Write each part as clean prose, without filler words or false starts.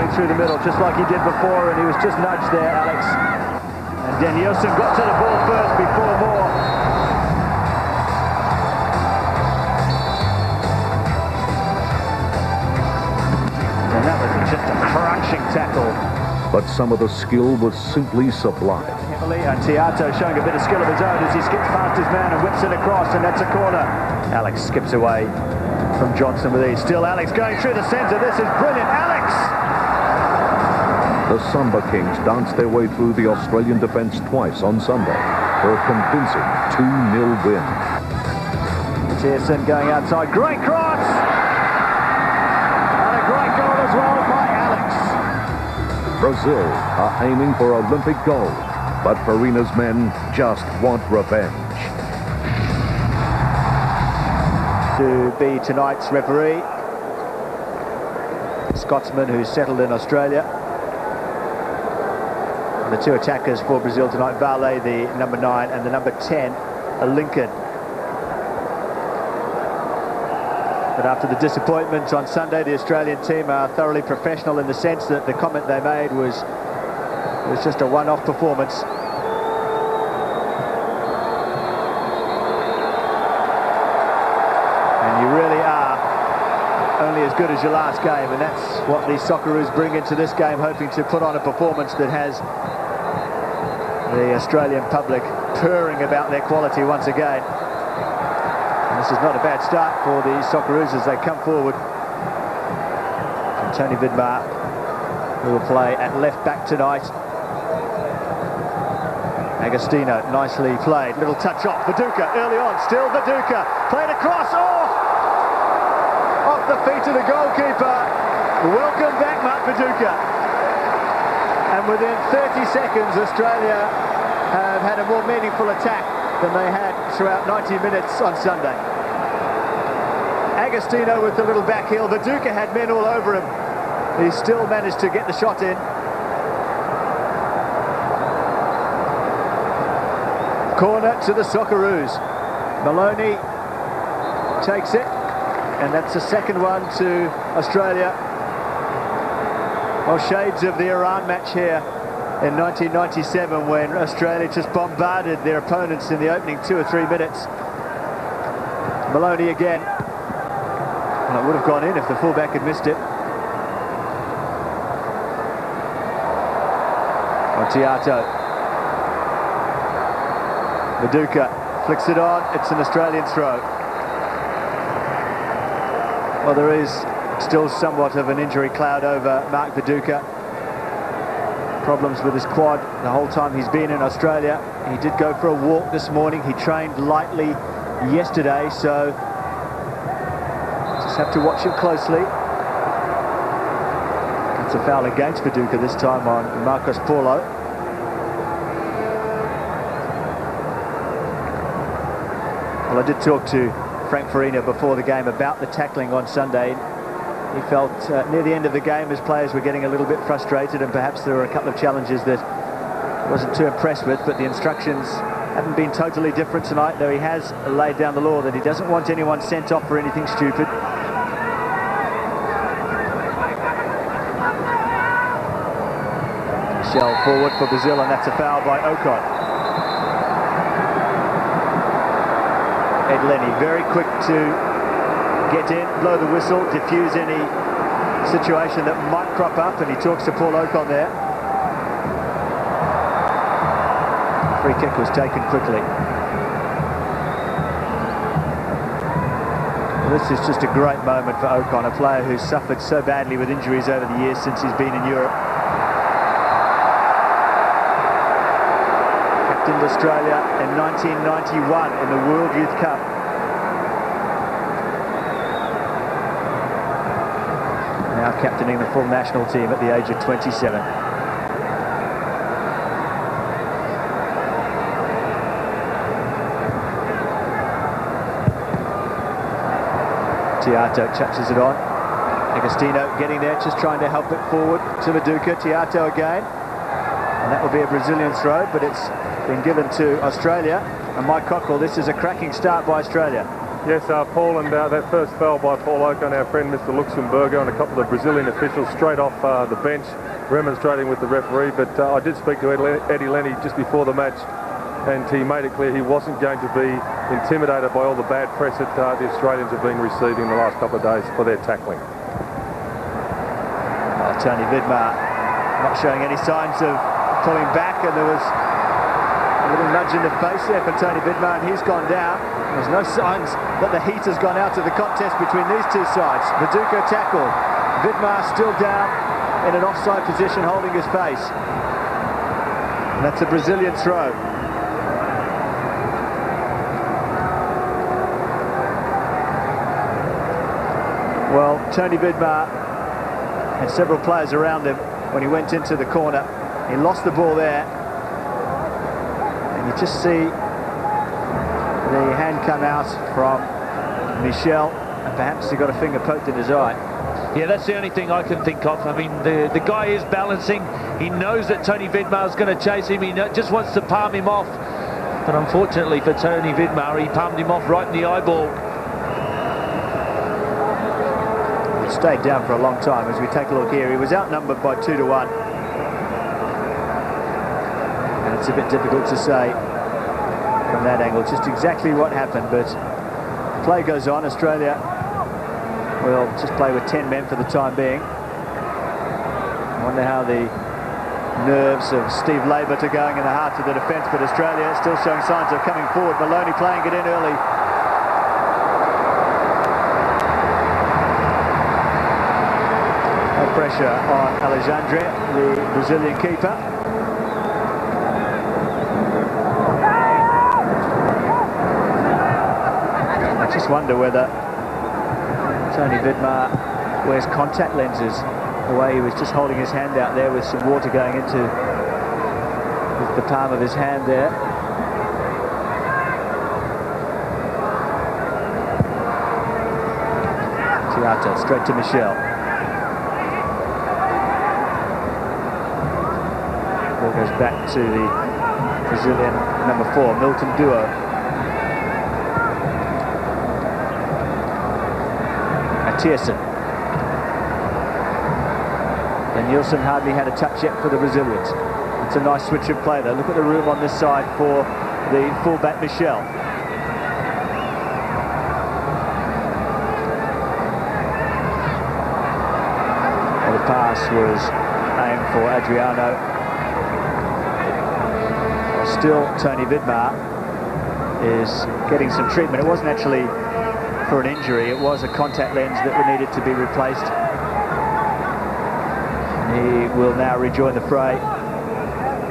running through the middle, just like he did before, and he was just nudged there, Alex. And Denilson got to the ball first before Moore. And that was just a crunching tackle. But some of the skill was simply sublime. And Tiato showing a bit of skill of his own as he skips past his man and whips it across, and that's a corner. Alex skips away from Johnson with ease. Still Alex going through the centre. This is brilliant. Alex! The Samba Kings danced their way through the Australian defence twice on Sunday for a convincing 2-0 win. Pearson going outside. Great cross! And a great goal as well by Alex. Brazil are aiming for Olympic gold, but Farina's men just want revenge. To be tonight's referee, Scotsman who's settled in Australia. And the two attackers for Brazil tonight, Vale, the number 9, and the number 10, Lincoln. But after the disappointment on Sunday, the Australian team are thoroughly professional in the sense that the comment they made was just a one-off performance. And you really are only as good as your last game, and that's what these Socceroos bring into this game, hoping to put on a performance that has the Australian public purring about their quality once again. And this is not a bad start for the Socceroos as they come forward. And Tony Vidmar, who will play at left back tonight. Agostino, nicely played. Little touch off. Viduka early on. Still Viduka. Played across. Oh! Off the feet of the goalkeeper. Welcome back, Mark Viduka. And within 30 seconds, Australia have had a more meaningful attack than they had throughout 90 minutes on Sunday. Agostino with the little back heel. Viduka had men all over him. He still managed to get the shot in. Corner to the Socceroos. Maloney takes it, and that's the second one to Australia. Well, shades of the Iran match here in 1997 when Australia just bombarded their opponents in the opening 2 or 3 minutes. Maloney again. Well, it would have gone in if the fullback had missed it. Tiato. Viduka flicks it on. It's an Australian throw. Well, there is still somewhat of an injury cloud over Mark Viduka. Problems with his quad the whole time he's been in Australia. He did go for a walk this morning. He trained lightly yesterday, so just have to watch him closely. It's a foul against Viduka this time on Marcos Paulo. Well, I did talk to Frank Farina before the game about the tackling on Sunday. He felt near the end of the game his players were getting a little bit frustrated, and perhaps there were a couple of challenges that he wasn't too impressed with, but the instructions haven't been totally different tonight, though he has laid down the law that he doesn't want anyone sent off for anything stupid. Shell forward for Brazil, and that's a foul by Ocon. Ed Lenny very quick to get in, blow the whistle, diffuse any situation that might crop up, and he talks to Paul Ocon there. Free kick was taken quickly. Well, this is just a great moment for Ocon, a player who's suffered so badly with injuries over the years since he's been in Europe. Captained Australia in 1991 in the World Youth Cup. Now captaining the full national team at the age of 27. Tiato touches it on. Agostino getting there, just trying to help it forward to Viduka. Tiato again. And that will be a Brazilian throw, but it's been given to Australia. And Mike Cockrell, this is a cracking start by Australia. Yes, Paul, and that first foul by Paul Ocon, our friend Mr. Luxemburger, and a couple of Brazilian officials straight off the bench, remonstrating with the referee. But I did speak to Eddie Lenny just before the match, and he made it clear he wasn't going to be intimidated by all the bad press that the Australians have been receiving the last couple of days for their tackling. Tony Vidmar not showing any signs of pulling back, and there was a little nudge in the face there for Tony Vidmar, and he's gone down. There's no signs that the heat has gone out of the contest between these two sides. Viduka tackled. Vidmar still down in an offside position, holding his face. And that's a Brazilian throw. Well, Tony Vidmar had several players around him when he went into the corner. He lost the ball there. And you just see the hand come out from Michel, and perhaps he got a finger poked in his eye. Yeah, that's the only thing I can think of. I mean, the guy is balancing. He knows that Tony Vidmar is going to chase him. He just wants to palm him off. But unfortunately for Tony Vidmar, he palmed him off right in the eyeball. He stayed down for a long time. As we take a look here, he was outnumbered by 2-1. And it's a bit difficult to say from that angle just exactly what happened, but play goes on. Australia will just play with 10 men for the time being. I wonder how the nerves of Steve Labert are going in the heart of the defence, but Australia still showing signs of coming forward. Maloney playing it in early. No pressure on Alexandre, the Brazilian keeper. I just wonder whether Tony Vidmar wears contact lenses, the way he was just holding his hand out there with some water going into the palm of his hand there. Tiato straight to Michel. Ball goes back to the Brazilian number 4, Milton Duo. Denilson. Denilson hardly had a touch yet for the Brazilians. It's a nice switch of play though. Look at the room on this side for the fullback Michel. Well, the pass was aimed for Adriano. Well, still Tony Vidmar is getting some treatment. It wasn't actually for an injury, it was a contact lens that needed to be replaced. He will now rejoin the fray.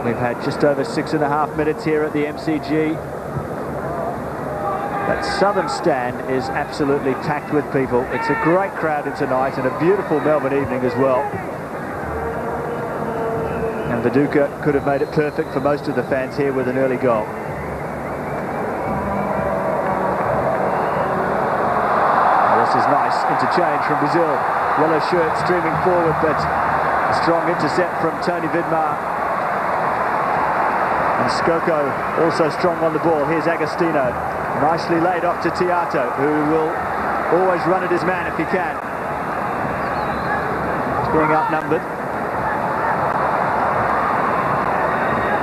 We've had just over 6.5 minutes here at the MCG. That southern stand is absolutely packed with people. It's a great crowd tonight and a beautiful Melbourne evening as well. And Viduka could have made it perfect for most of the fans here with an early goal. This is nice interchange from Brazil. Yellow shirt streaming forward, but a strong intercept from Tony Vidmar. And Skoko also strong on the ball. Here's Agostino. Nicely laid off to Tiato, who will always run at his man if he can. He's being outnumbered.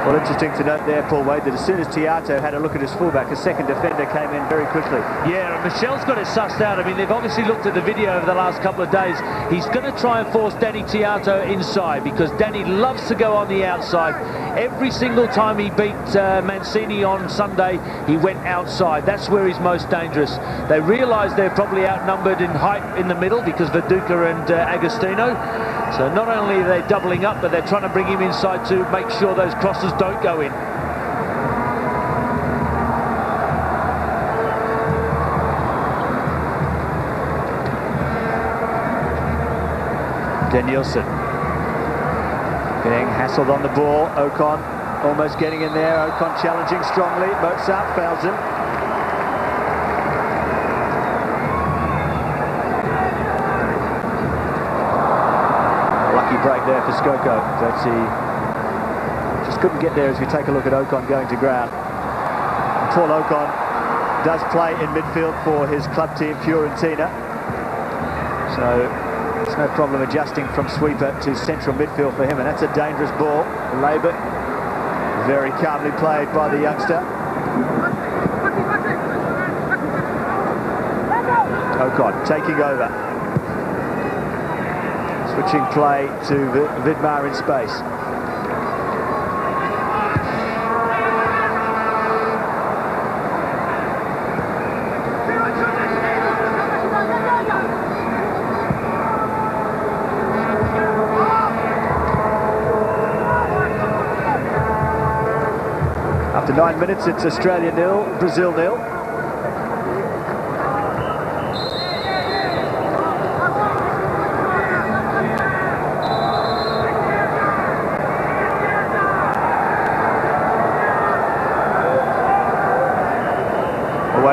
Well, interesting to note there, Paul Wade, that as soon as Tiato had a look at his fullback, a second defender came in very quickly. Yeah, and Michel's got it sussed out. I mean, they've obviously looked at the video over the last couple of days. He's going to try and force Danny Tiato inside, because Danny loves to go on the outside. Every single time he beat Mancini on Sunday, he went outside. That's where he's most dangerous. They realise they're probably outnumbered in height in the middle because Viduka and Agostino. So not only are they doubling up, but they're trying to bring him inside to make sure those crosses don't go in. Denilson getting hassled on the ball. Ocon almost getting in there. Ocon challenging strongly. Mozart fails him. Lucky break there for Skoko, but he just couldn't get there as we take a look at Ocon going to ground. And Paul Ocon does play in midfield for his club team, Fiorentina. So it's no problem adjusting from sweeper to central midfield for him, and that's a dangerous ball. Labour, very calmly played by the youngster. Ocon taking over. Switching play to Vidmar in space. After 9 minutes, it's Australia 0, Brazil 0.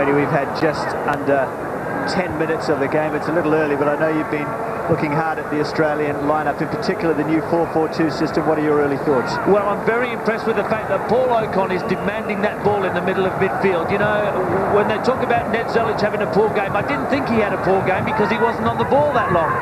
We've had just under 10 minutes of the game. It's a little early, but I know you've been looking hard at the Australian lineup, in particular the new 4-4-2 system. What are your early thoughts? Well, I'm very impressed with the fact that Paul Ocon is demanding that ball in the middle of midfield. You know, when they talk about Ned Zelic having a poor game, I didn't think he had a poor game because he wasn't on the ball that long.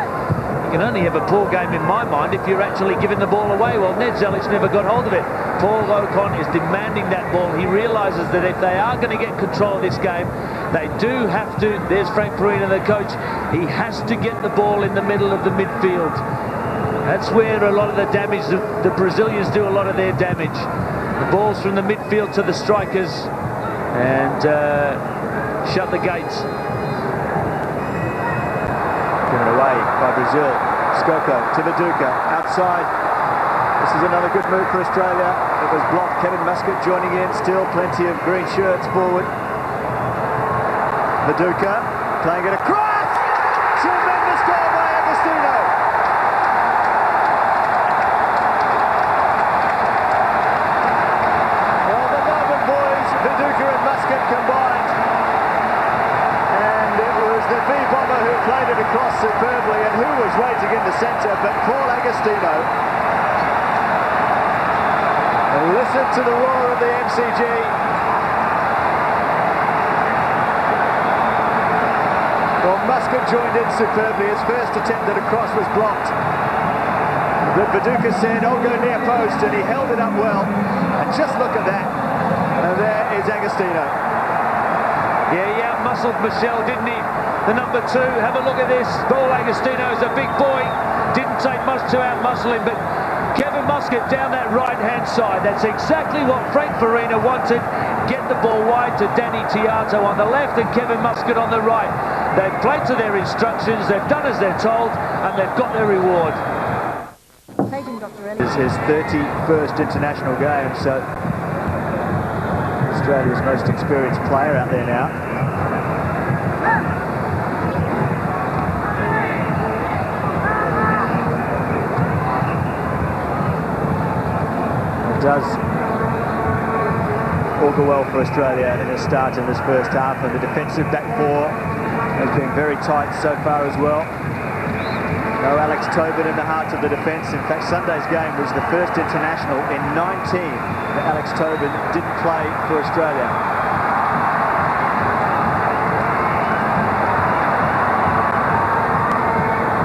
You can only have a poor game in my mind if you're actually giving the ball away. Well, Ned Zelic never got hold of it. Paul Ocon is demanding that ball. He realises that if they are going to get control of this game, they do have to, there's Frank Farina, the coach, he has to get the ball in the middle of the midfield. That's where a lot of the damage, the Brazilians do a lot of their damage. The balls from the midfield to the strikers and shut the gates. Given away by Brazil. Skoko to Viduka, outside. This is another good move for Australia. It was blocked. Kevin Muscat joining in. Still plenty of green shirts forward. Viduka playing it across. Tremendous goal by Agostino. Well, the Melbourne boys, Viduka and Muscat combined. And it was the V-bomber who played it across superbly, and who was waiting in the centre but Paul Agostino. And listen to the roar of the MCG. Well, Muscat joined in superbly. His first attempt at a cross was blocked. But Viduka said, "I'll go near post," and he held it up well. And just look at that. And there is Agostino. Yeah, he out-muscled Michel, didn't he? The number 2, have a look at this. Paul Agostino is a big boy. Didn't take much to out-muscle him, but Kevin Muscat down that right-hand side. That's exactly what Frank Farina wanted. Get the ball wide to Danny Tiato on the left and Kevin Muscat on the right. They've played to their instructions, they've done as they're told, and they've got their reward. This is his 31st international game, so Australia's most experienced player out there now. It does augur well for Australia in a start in this first half, and the defensive back four has been very tight so far as well. No Alex Tobin in the heart of the defence. In fact, Sunday's game was the first international in 19 that Alex Tobin didn't play for Australia.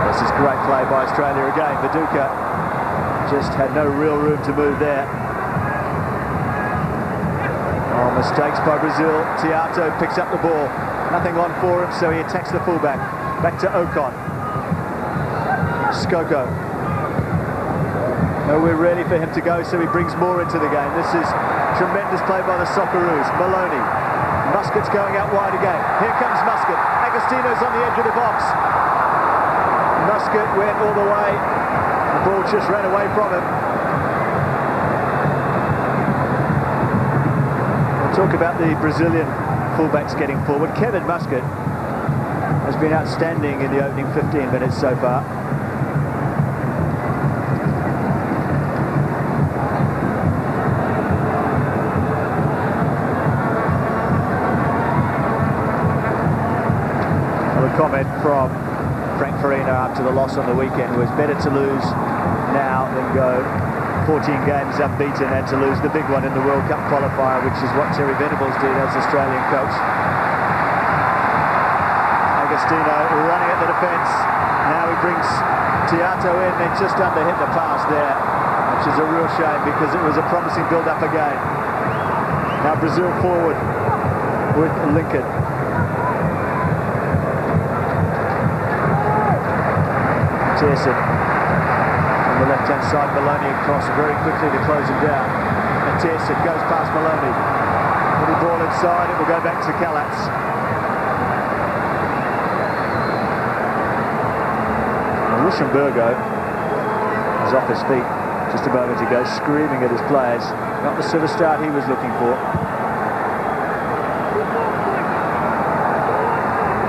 This is great play by Australia again. Viduka just had no real room to move there. Oh, mistakes by Brazil. Tiato picks up the ball. Nothing on for him, so he attacks the fullback. Back to Ocon. Skoko. Nowhere really for him to go, so he brings more into the game. This is tremendous play by the Socceroos. Maloney. Muscat's going out wide again. Here comes Muscat. Agostino's on the edge of the box. Muscat went all the way. The ball just ran away from him. We'll talk about the Brazilian fullbacks getting forward. Kevin Muscat has been outstanding in the opening 15 minutes so far. A comment from Frank Farina after the loss on the weekend was better to lose now than go 14 games unbeaten and to lose the big one in the World Cup qualifier, which is what Terry Venables did as Australian coach. Agostino running at the defence. Now he brings Tiato in and just under hit the pass there, which is a real shame because it was a promising build-up again. Now Brazil forward with Lincoln. Denilson on the left-hand side, Maloney across very quickly to close him down. And Denilson goes past Maloney. Little ball inside, it will go back to Kalats. Luxemburgo is off his feet just a moment ago, screaming at his players. Not the sort of start he was looking for.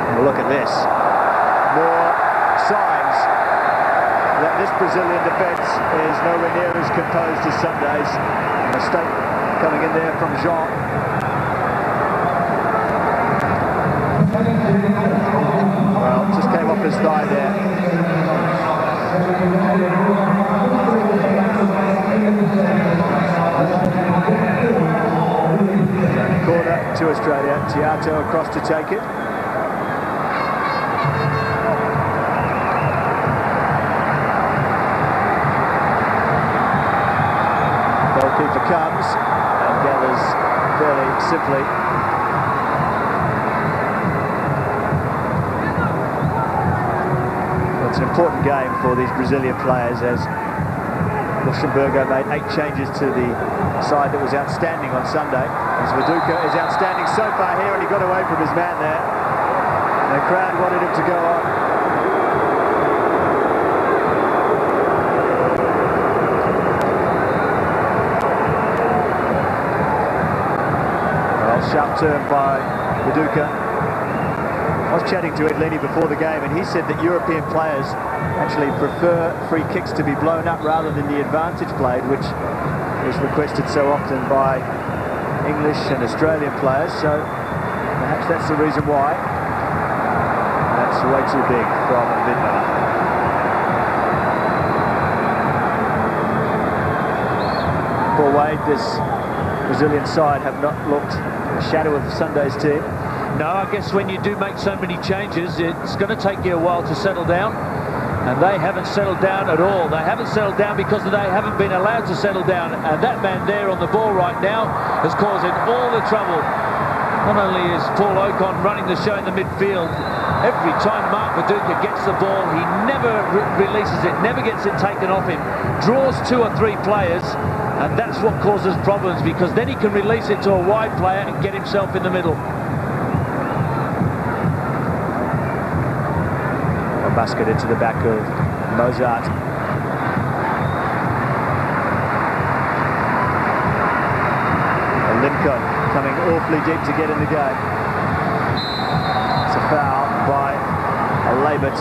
And look at this. More signs that this Brazilian defence is nowhere near as composed as Sunday's. A mistake coming in there from Jean. Well, just came off his thigh there. Corner to Australia. Tiato across to take it. Goalkeeper comes and gathers fairly simply. It's an important game for these Brazilian players as Luxemburgo made 8 changes to the side that was outstanding on Sunday. As Viduka is outstanding so far here, and he got away from his man there. The crowd wanted him to go on. Well, sharp turn by Viduka. I was chatting to Ed Lenny before the game, and he said that European players actually prefer free kicks to be blown up rather than the advantage played, which is requested so often by English and Australian players. So perhaps that's the reason why. That's way too big from Vidmar. For Wade, this Brazilian side have not looked a shadow of Sunday's team. No, I guess when you do make so many changes, it's going to take you a while to settle down. And they haven't settled down at all. They haven't settled down because they haven't been allowed to settle down. And that man there on the ball right now is causing all the trouble. Not only is Paul Ocon running the show in the midfield, every time Mark Viduka gets the ball, he never releases it, never gets it taken off him, draws 2 or 3 players, and that's what causes problems, because then he can release it to a wide player and get himself in the middle. Basket into the back of Mozart. And Lincoln coming awfully deep to get in the game. It's a foul by Labert,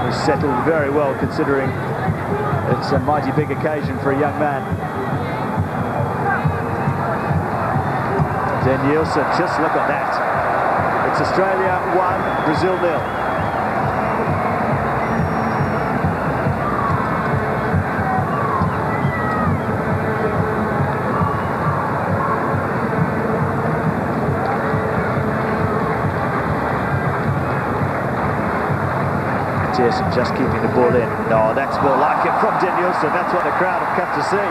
who's settled very well considering it's a mighty big occasion for a young man. Denilson, just look at that. It's Australia 1, Brazil 0. Just keeping the ball in. No, that's more like it from Denilson. That's what the crowd have come to see.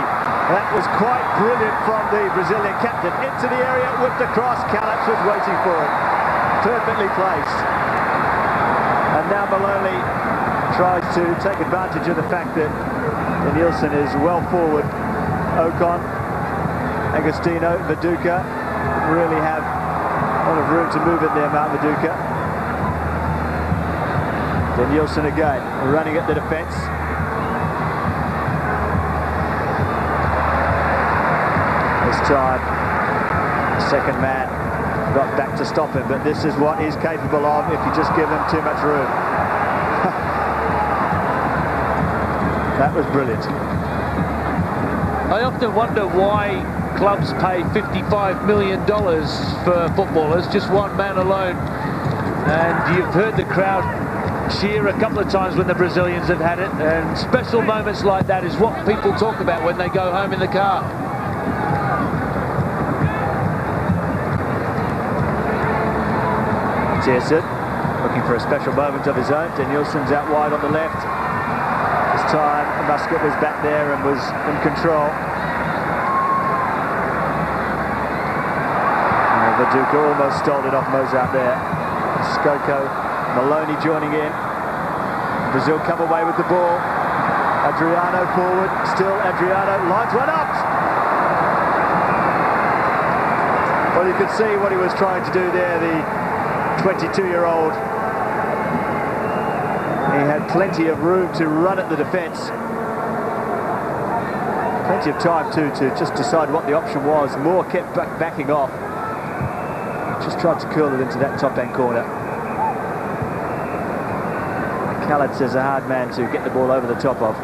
That was quite brilliant from the Brazilian captain. Into the area with the cross. Kalats was waiting for it. Perfectly placed. And now Maloney tries to take advantage of the fact that Denilson is well forward. Ocon, Agostino, Viduka really have a lot of room to move in there, Mark Viduka. Denilson again, running at the defence. This time, the second man got back to stop him, but this is what he's capable of if you just give him too much room. That was brilliant. I often wonder why clubs pay $55 million for footballers, just one man alone. And you've heard the crowd cheer a couple of times when the Brazilians have had it, and special moments like that is what people talk about when they go home in the car. Denilson looking for a special moment of his own. Denilson's out wide on the left. This time Muscat was back there and was in control. Viduka almost stole it off Mozart there. Skoko, Maloney joining in. Brazil come away with the ball. Adriano forward, still Adriano, lines one up! Well, you could see what he was trying to do there, the 22-year-old. He had plenty of room to run at the defence. Plenty of time too to just decide what the option was. Moore kept backing off. Just tried to curl it into that top-hand corner. Khaled is a hard man to get the ball over the top of.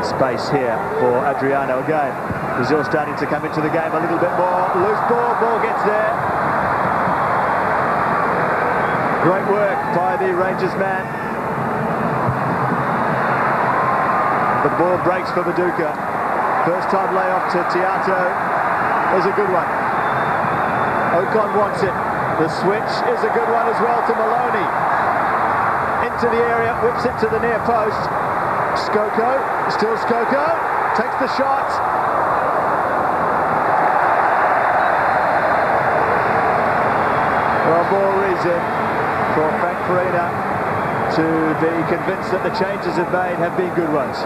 Space here for Adriano again. Brazil starting to come into the game a little bit more. Loose ball gets there. Great work by the Rangers man. The ball breaks for Viduka. First time layoff to Tiato. Is a good one. Ocon wants it. The switch is a good one as well to Maloney. Into the area, whips it to the near post. Skoko, still Skoko, takes the shot. Well, more reason for Frank Farina to be convinced that the changes have made have been good ones.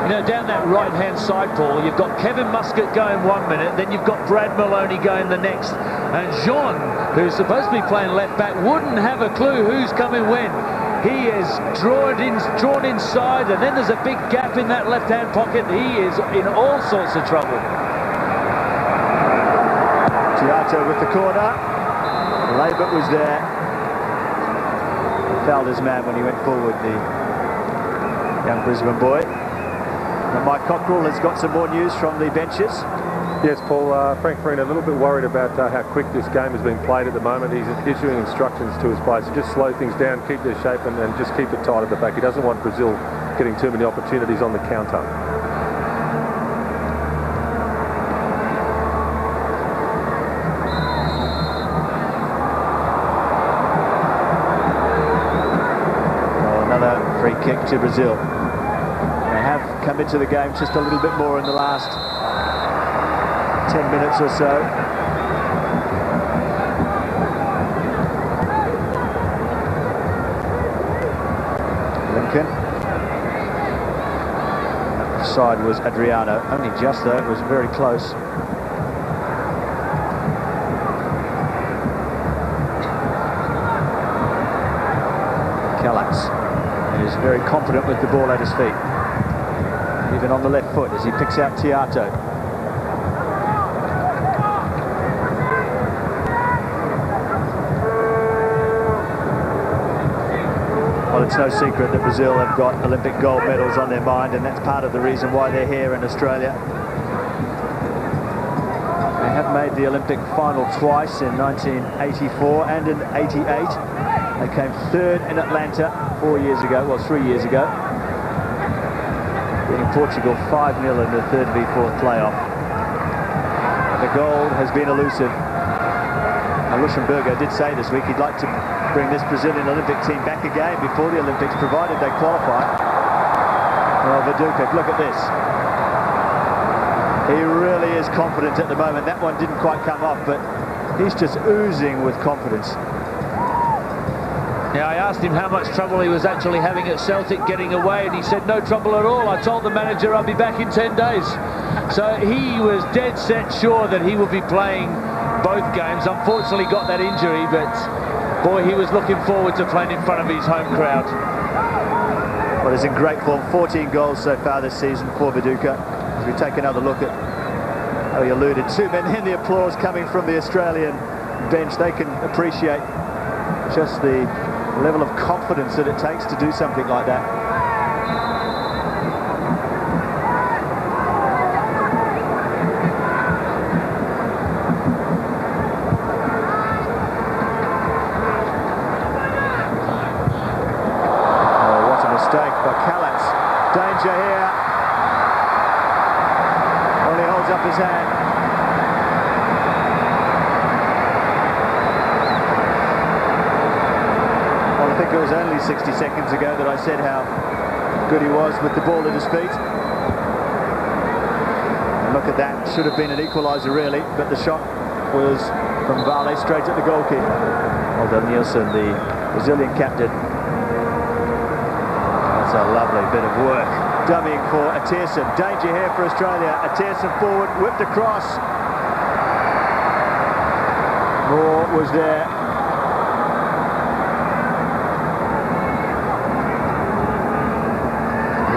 You know, down that right-hand side, Paul, you've got Kevin Muscat going 1 minute, then you've got Brad Maloney going the next. And Jean, who's supposed to be playing left-back, wouldn't have a clue who's coming when. He is drawn inside, and then there's a big gap in that left-hand pocket. He is in all sorts of trouble. Tiato with the corner. Labert was there. Fouled his man when he went forward, the young Brisbane boy. And Mike Cockrell has got some more news from the benches. Yes, Paul, Frank Farina a little bit worried about how quick this game has been played at the moment. He's issuing instructions to his players to just slow things down, keep their shape and just keep it tight at the back. He doesn't want Brazil getting too many opportunities on the counter. Another free kick to Brazil. Come into the game just a little bit more in the last 10 minutes or so. Lincoln. Offside was Adriano. Only just though, it was very close. Kallax is very confident with the ball at his feet. Even on the left foot as he picks out Tiato. Well, it's no secret that Brazil have got Olympic gold medals on their mind, and that's part of the reason why they're here in Australia. They have made the Olympic final twice, in 1984 and in 88. They came third in Atlanta 3 years ago. Beating Portugal 5-0 in the third v fourth playoff. The gold has been elusive. And Luxemburgo did say this week he'd like to bring this Brazilian Olympic team back again before the Olympics, provided they qualify. Well, Viduka, look at this. He really is confident at the moment. That one didn't quite come off, but he's just oozing with confidence. Now, I asked him how much trouble he was actually having at Celtic getting away, and he said no trouble at all. I told the manager I'll be back in 10 days. So he was dead set sure that he would be playing both games. Unfortunately got that injury, but boy, he was looking forward to playing in front of his home crowd. Well, he's in great form. 14 goals so far this season for Viduka. As we take another look at how he alluded to, and then the applause coming from the Australian bench. They can appreciate just the level of confidence that it takes to do something like that. Oh, what a mistake by Kallax. Danger here. Well, he holds up his hand. 60 seconds ago that I said how good he was with the ball at his feet. And look at that, should have been an equaliser really, but the shot was from Vale straight at the goalkeeper. Well done, Denilson, the Brazilian captain. That's a lovely bit of work. Dummying for Emerton. Danger here for Australia. Emerton forward, whipped across. Moore was there.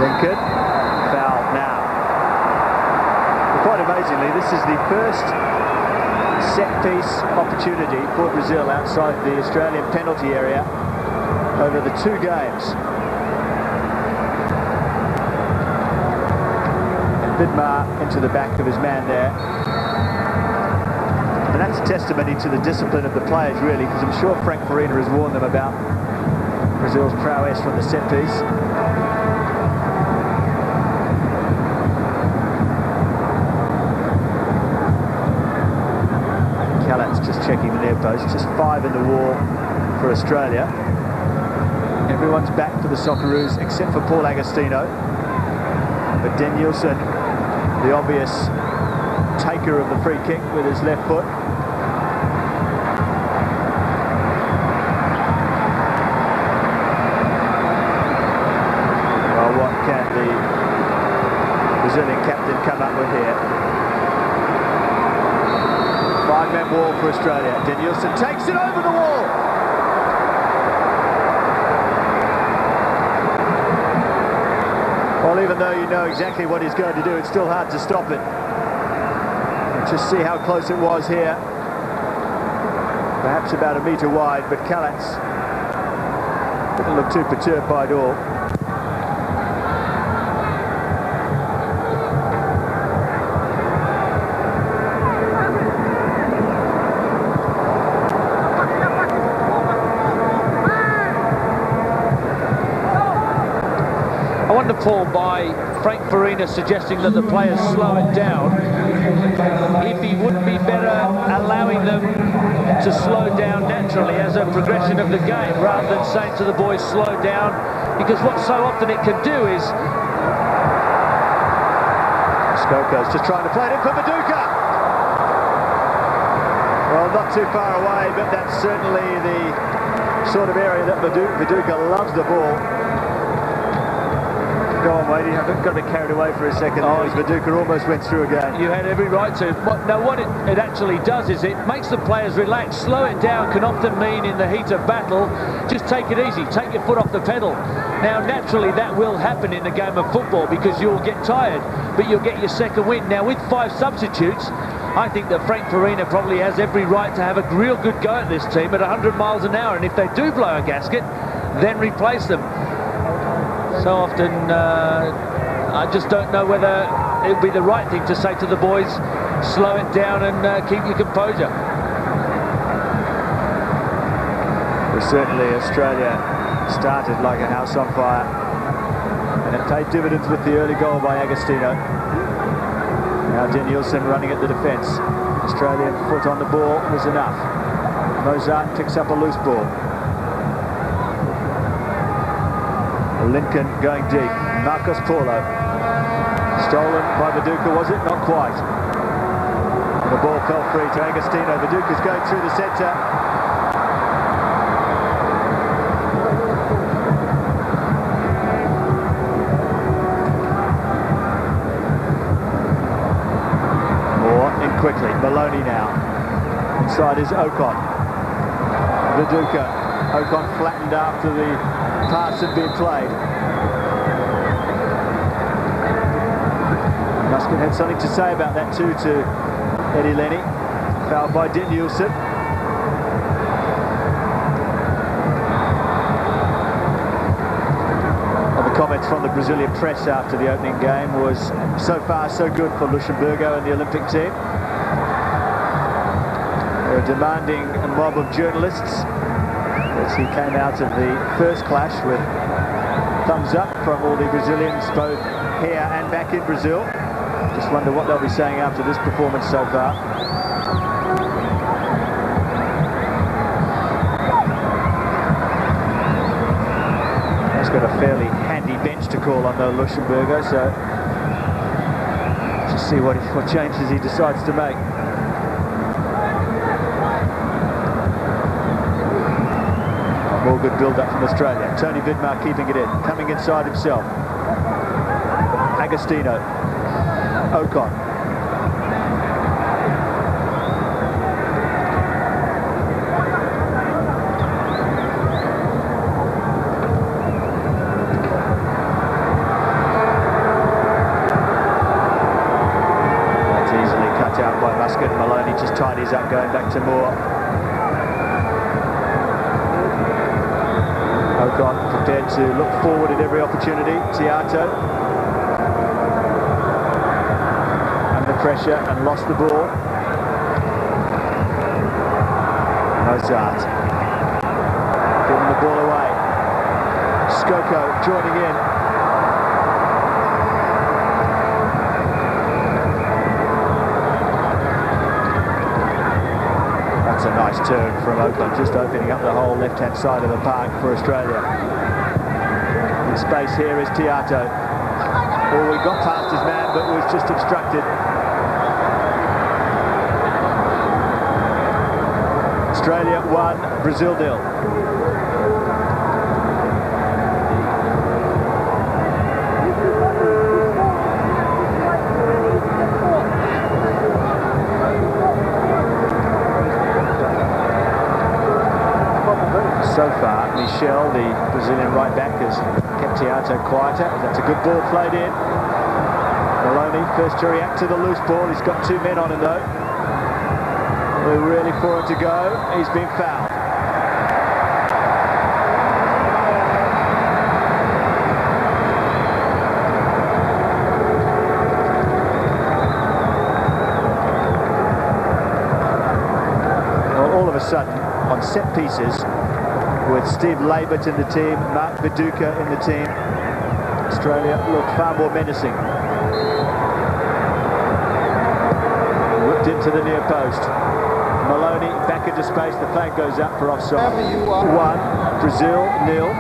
Lincoln, foul now. Quite amazingly, this is the first set-piece opportunity for Brazil outside the Australian penalty area over the 2 games. And Vidmar into the back of his man there. And that's a testimony to the discipline of the players, really, because I'm sure Frank Farina has warned them about Brazil's prowess from the set-piece. Just checking the near post, just 5 in the wall for Australia. Everyone's back for the Socceroos except for Paul Agostino. But Denilson, the obvious taker of the free kick with his left foot. Well, what can the Brazilian captain come up with here? 5-man wall for Australia. Denilson takes it over the wall. Well, even though you know exactly what he's going to do, it's still hard to stop it. Just see how close it was here. Perhaps about a metre wide, but Kalatz didn't look too perturbed by it all. Wonderful by Frank Farina suggesting that the players slow it down. If he wouldn't be better allowing them to slow down naturally as a progression of the game, rather than saying to the boys slow down, because what so often it can do is Skoko's just trying to play it in for Viduka. Well, not too far away, but that's certainly the sort of area that Viduka loves the ball. Go on, Wadey. I've got to be carried away for a second. Oh, Viduka almost went through again. You had every right to. Now, what it actually does is it makes the players relax. Slow it down can often mean in the heat of battle, just take it easy, take your foot off the pedal. Now, naturally, that will happen in a game of football because you'll get tired, but you'll get your second win. Now, with 5 substitutes, I think that Frank Farina probably has every right to have a real good go at this team at 100 miles an hour, and if they do blow a gasket, then replace them. So often, I just don't know whether it would be the right thing to say to the boys, slow it down and keep your composure. Well, certainly Australia started like a house on fire, and it paid dividends with the early goal by Agostino. Now Denilson running at the defence. Australian foot on the ball was enough. Mozart picks up a loose ball. Lincoln going deep. Marcos Paulo. Stolen by Viduka, was it? Not quite. And the ball fell free to Agostino. Viduka's going through the centre. Moore in quickly. Maloney now. Inside is Ocon. Viduka. Ocon flattened after the pass had been played. Muskin had something to say about that too to Eddie Lenny. Fouled by Denilson. And the comments from the Brazilian press after the opening game was so far so good for Luxemburgo and the Olympic team. They were demanding a mob of journalists as he came out of the first clash with thumbs up from all the Brazilians both here and back in Brazil. Just wonder what they'll be saying after this performance so far. fairly handy bench to call on, though, Luxemburgo, so to see what changes he decides to make. More good build-up from Australia. Tony Vidmar keeping it in, coming inside himself. Agostino. Ocon. That's easily cut out by Muscat. Maloney just tidies up, going back to Moore. Ocon prepared to look forward at every opportunity. Tiato under pressure and lost the ball. Mozart giving the ball away. Skoko joining in. That's a nice turn from Ocon, just opening up the whole left-hand side of the park for Australia. In space here is Tiato. Oh, he got past his man, but was just obstructed. Australia 1, Brazil 0. So far, Michel, the Brazilian right back, has kept Tiato quieter. That's a good ball played in. Maloney first to react to the loose ball. He's got 2 men on him though. We're really for him to go. He's been fouled. Well, all of a sudden, on set pieces, with Steve Labert in the team, Mark Viduka in the team, Australia look far more menacing. Whipped into the near post. Maloney back into space, the flag goes up for offside. 1, Brazil 0.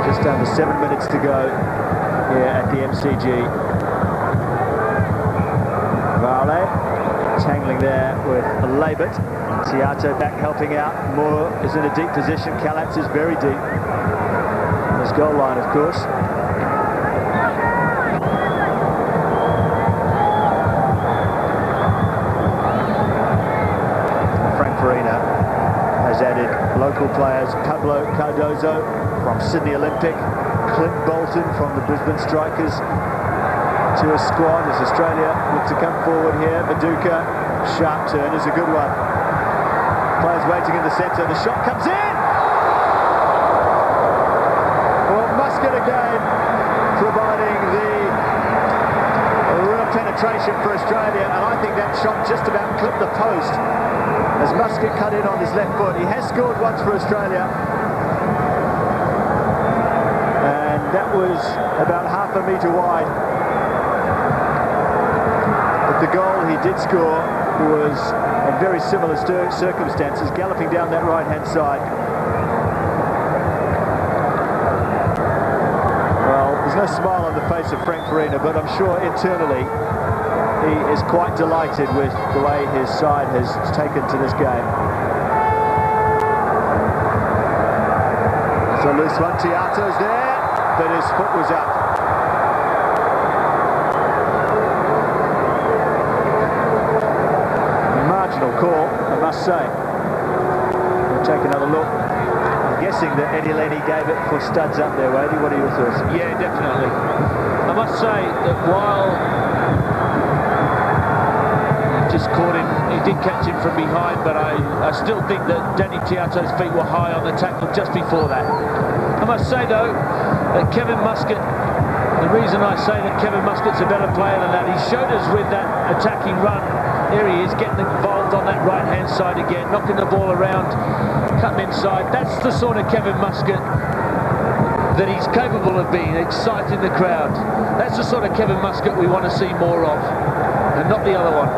Just under 7 minutes to go here at the MCG. Tangling there with Labert. Tiato back helping out. Moore is in a deep position. Kalatz is very deep. On his goal line, of course. Frank Farina has added local players. Pablo Cardozo from Sydney Olympic. Clint Bolton from the Brisbane Strikers to a squad as Australia look to come forward here. Viduka, sharp turn is a good one. Players waiting in the centre, the shot comes in! Well, Muscat again providing the real penetration for Australia, and I think that shot just about clipped the post as Muscat cut in on his left foot. He has scored once for Australia, and that was about half a metre wide. The goal he did score was in very similar circumstances, galloping down that right-hand side. Well, there's no smile on the face of Frank Farina, but I'm sure internally he is quite delighted with the way his side has taken to this game. So loose one, Tiato's there, but his foot was up. Call, I must say. We'll take another look. I'm guessing that Eddie Lenny gave it for studs up there, Wadey. What are your thoughts? Yeah, definitely. I must say that while he just caught him, he did catch him from behind, but I still think that Danny Tiato's feet were high on the tackle just before that. I must say, though, that Kevin Muscat, the reason I say that Kevin Muscat's a better player than that, he showed us with that attacking run. There he is, getting involved on that right-hand side again, knocking the ball around, cutting inside. That's the sort of Kevin Muscat that he's capable of being, exciting the crowd. That's the sort of Kevin Muscat we want to see more of, and not the other one.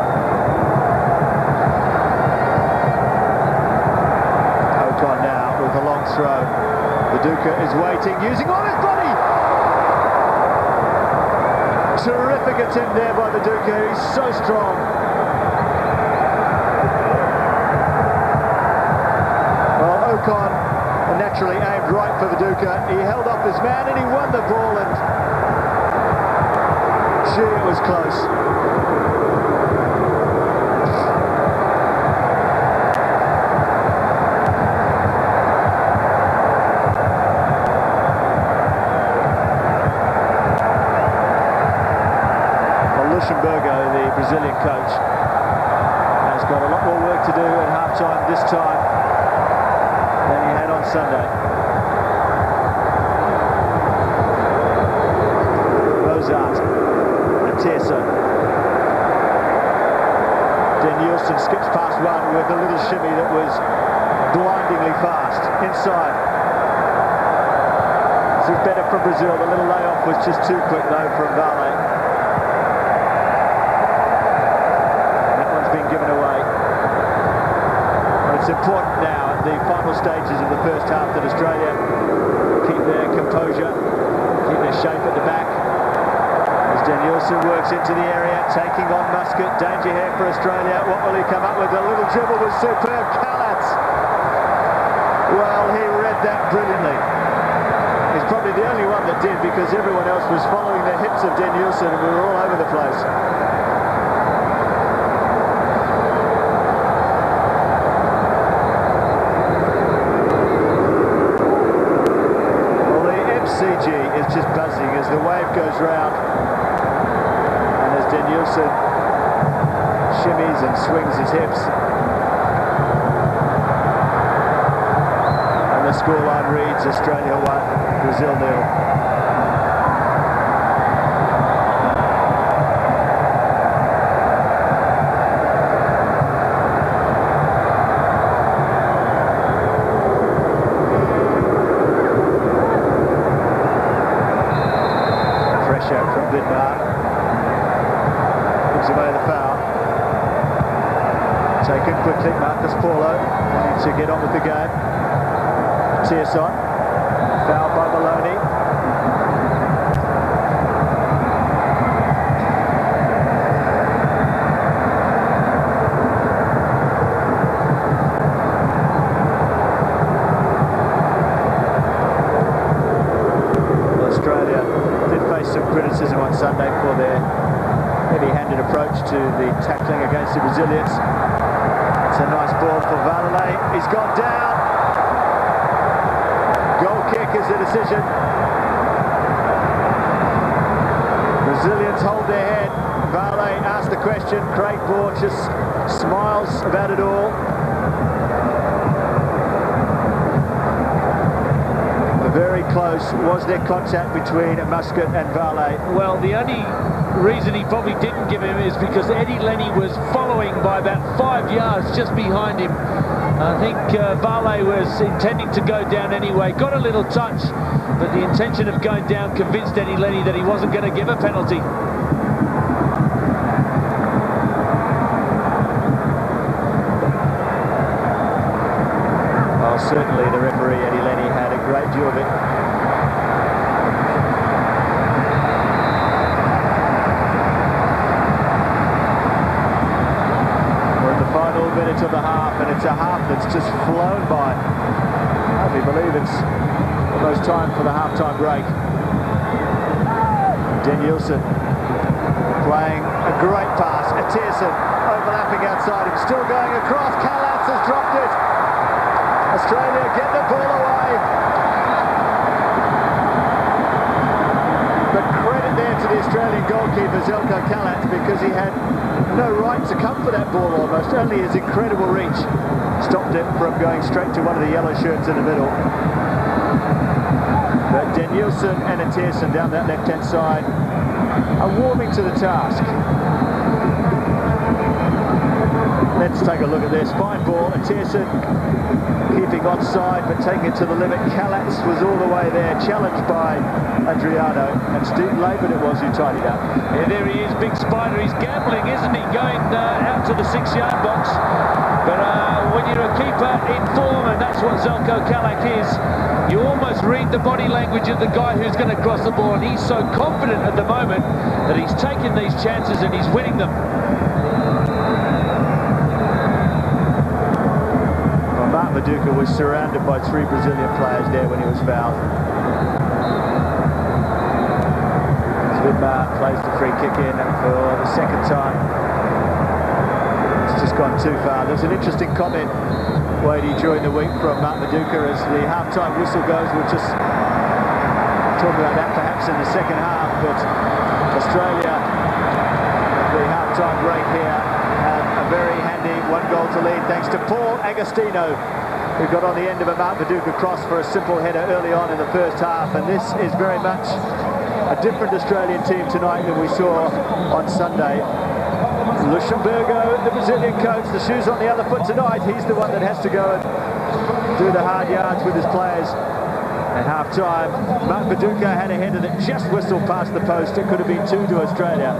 throw. Viduka is waiting, using all his body. Terrific attempt there by Viduka. He's so strong. Well, Ocon naturally aimed right for Viduka. He held up his man and he won the ball, and gee, it was close. The Brazilian coach, has got a lot more work to do at half-time this time than he had on Sunday. Mozart, Mancini. Denilson skips past one with a little shimmy that was blindingly fast. Inside. This is better from Brazil. The little layoff was just too quick though from Vale. Given away. But it's important now at the final stages of the first half that Australia keep their composure, keep their shape at the back. As Denilson works into the area, taking on Muscat. Danger here for Australia. What will he come up with? A little dribble was superb. Kalats. Well, he read that brilliantly. He's probably the only one that did, because everyone else was following the hips of Denilson and we were all over the place. CG is just buzzing as the wave goes round, and as Denilson shimmies and swings his hips, and the scoreline reads Australia 1, Brazil 0. From Viduka, gives away the foul. Taken quickly, Marcus Paulo wanting to get on with the game. Tierson, foul by Maloney. Australia did face some criticism on Sunday for their heavy-handed approach to the tackling against the Brazilians. It's a nice ball for Vale. He's gone down. Goal kick is the decision. Brazilians hold their head. Vale asked the question. Craig Bourne just smiles about it all. Very close. Was there contact between Muscat and Vale? Well, the only reason he probably didn't give him is because Eddie Lenny was following by about 5 yards just behind him. I think Vale was intending to go down anyway. Got a little touch, but the intention of going down convinced Eddie Lenny that he wasn't going to give a penalty. Well, certainly the referee, Eddie Lenny, had a great view of it. We're in the final minute of the half, and it's a half that's just flown by. I hardly believe it's almost time for the half-time break. Denilson playing a great pass. Tierson overlapping outside him, still going across. Kalats has dropped it. Australia get the ball away. But credit there to the Australian goalkeeper, Zelko Kalats, because he had no right to come for that ball almost. Only his incredible reach stopped it from going straight to one of the yellow shirts in the middle. But Denilson and Tierson down that left-hand side are warming to the task. Let's take a look at this. Fine ball. Tierson keeping onside but taking it to the limit. Kalats was all the way there, challenged by Adriano, and Steve Laban it was who tidied up. Yeah, there he is, big spider. He's gambling, isn't he? Going out to the 6-yard box. But when you're a keeper in form, and that's what Zeljko Kalak is, you almost read the body language of the guy who's going to cross the ball, and he's so confident at the moment that he's taking these chances and he's winning them. Well, Mark Viduka was surrounded by 3 Brazilian players there when he was fouled. Vidmar plays the free kick in for the second time. It's just gone too far. There's an interesting comment, Wadey, during the week from Mark Viduka as the half-time whistle goes. We'll just talk about that perhaps in the second half, but Australia, the half-time break here, have a very handy 1 goal to lead thanks to Paul Agostino, who got on the end of a Mark Viduka cross for a simple header early on in the first half, and this is very much a different Australian team tonight than we saw on Sunday. Luxemburgo, the Brazilian coach, the shoes on the other foot tonight. He's the one that has to go and do the hard yards with his players. At half-time, Mark Viduka had a header that just whistled past the post. It could have been 2 to Australia.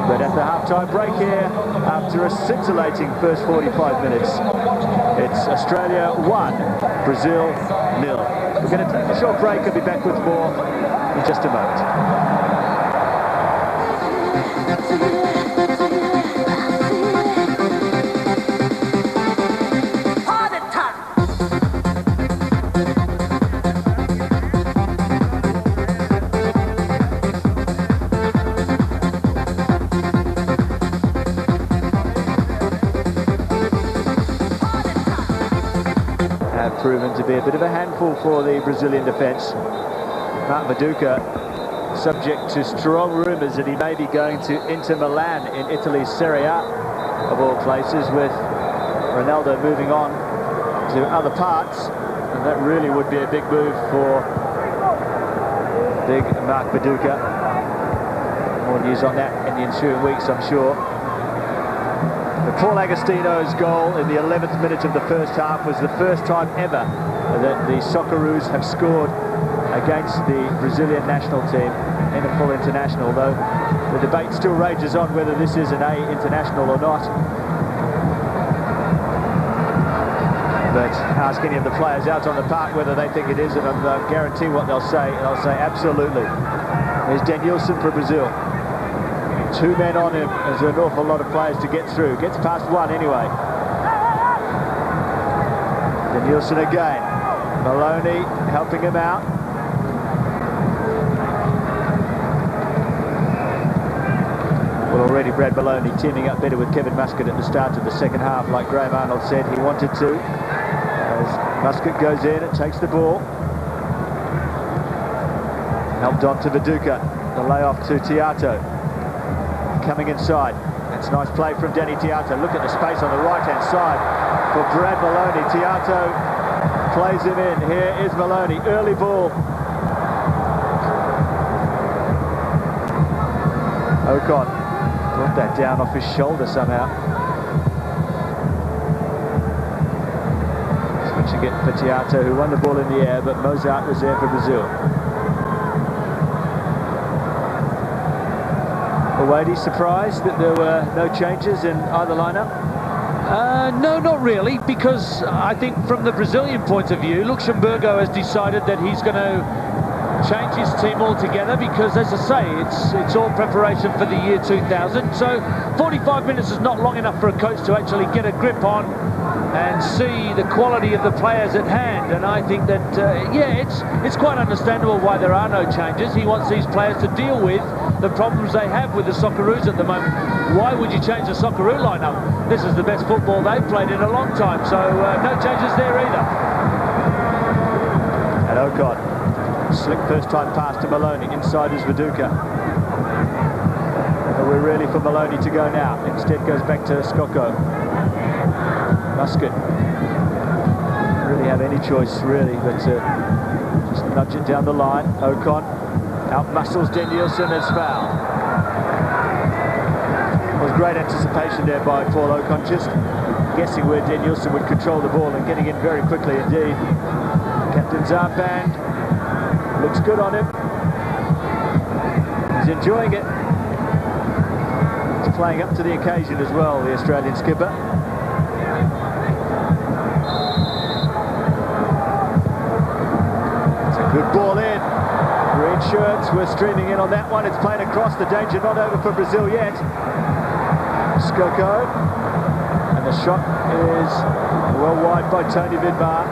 But at the half-time break here, after a scintillating first 45 minutes, it's Australia 1, Brazil 0. We're going to take a short break and be back with more in just a moment. Have proven to be a bit of a handful for the Brazilian defence. Mark Viduka, subject to strong rumours that he may be going to Inter Milan in Italy's Serie A, of all places, with Ronaldo moving on to other parts, and that really would be a big move for big Mark Viduka. More news on that in the ensuing weeks, I'm sure. But Paul Agostino's goal in the 11th minute of the first half was the first time ever that the Socceroos have scored against the Brazilian national team in a full international, though the debate still rages on whether this is an A international or not. But ask any of the players out on the park whether they think it is, and I'll guarantee what they'll say, and I'll say absolutely. There's Denilson for Brazil. 2 men on him. There's an awful lot of players to get through. Gets past 1 anyway. Denilson again. Maloney helping him out. Well, already Brad Maloney teaming up better with Kevin Muscat at the start of the second half, like Graham Arnold said he wanted to. As Muscat goes in and takes the ball. Helped on to Viduka. The layoff to Tiato. Coming inside. That's a nice play from Danny Tiato. Look at the space on the right-hand side for Brad Maloney. Tiato plays him in. Here is Maloney. Early ball. Ocon brought that down off his shoulder somehow. Switching it for Tiato, who won the ball in the air, but Mozart was there for Brazil. Wadey, surprised that there were no changes in either lineup? No, not really, because I think from the Brazilian point of view, Luxemburgo has decided that he's going to change his team altogether, because, as I say, it's all preparation for the year 2000. So 45 minutes is not long enough for a coach to actually get a grip on and see the quality of the players at hand. And I think that, yeah, it's quite understandable why there are no changes. He wants these players to deal with the problems they have with the Socceroos at the moment. Why would you change the Socceroo lineup? This is the best football they've played in a long time, so no changes there either. And Ocon, slick first time pass to Maloney. Inside is Viduka. But we're really for Maloney to go now. Instead goes back to Skoko. Muscat. Don't really have any choice really, but just nudge it down the line. Ocon out-muscles Denilson as foul. There was great anticipation there by Paul Ocon, just guessing where Denilson would control the ball and getting in very quickly indeed. Captain's armband looks good on him. He's enjoying it. He's playing up to the occasion as well, the Australian skipper. Good ball in. Green shirts were streaming in on that one. It's played across. The danger not over for Brazil yet. Skoko. And the shot is well wide by Tony Vidmar.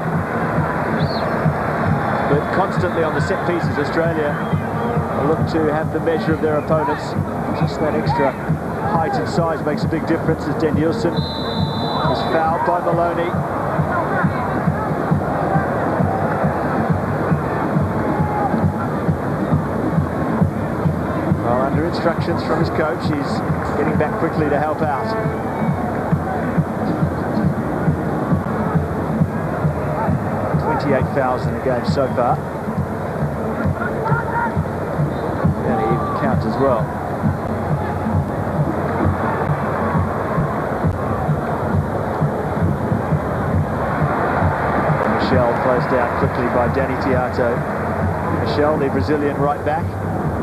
But constantly on the set pieces, Australia look to have the measure of their opponents. Just that extra height and size makes a big difference as Denilson is fouled by Maloney. Well, under instructions from his coach, he's getting back quickly to help out. $28,000 in the game so far. And he even counts as well. Michel closed down quickly by Danny Tiato. Michel, the Brazilian right back.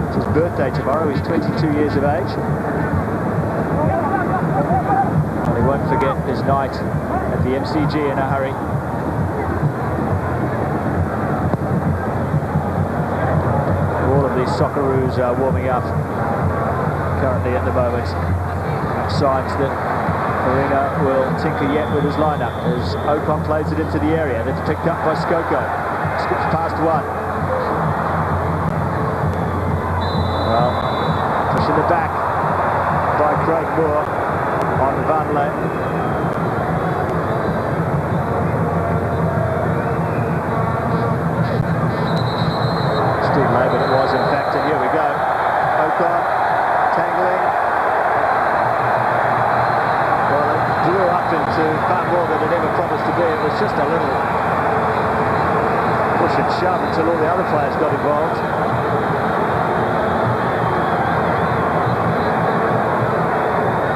It's his birthday tomorrow. He's 22 years of age. And he won't forget his night at the MCG in a hurry. All of these Socceroos are warming up currently at the moment. Signs that Marina will tinker yet with his lineup as Ocon plays it into the area. That's picked up by Skoko. Skips past one. Well, pushing the back by Craig Moore on Vanley. Steve Laban it was in fact, and here we go. Ocon tangling. Well, it blew up into far more than it ever promised to be. It was just a little push and shove until all the other players got involved.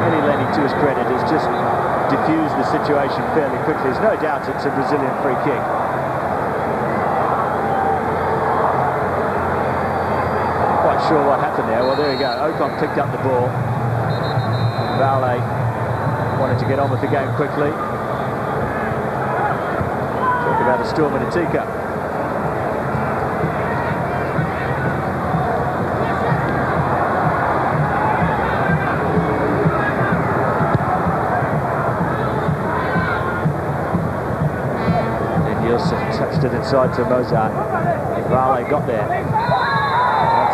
Eddie Lenny, to his credit, has just diffused the situation fairly quickly. There's no doubt it's a Brazilian free kick. Quite sure what happened there. Well, there you go. Ocon picked up the ball. Valet wanted to get on with the game quickly. Talk about a storm in a teacup. Denilson touched it inside to Mozart. Valet got there.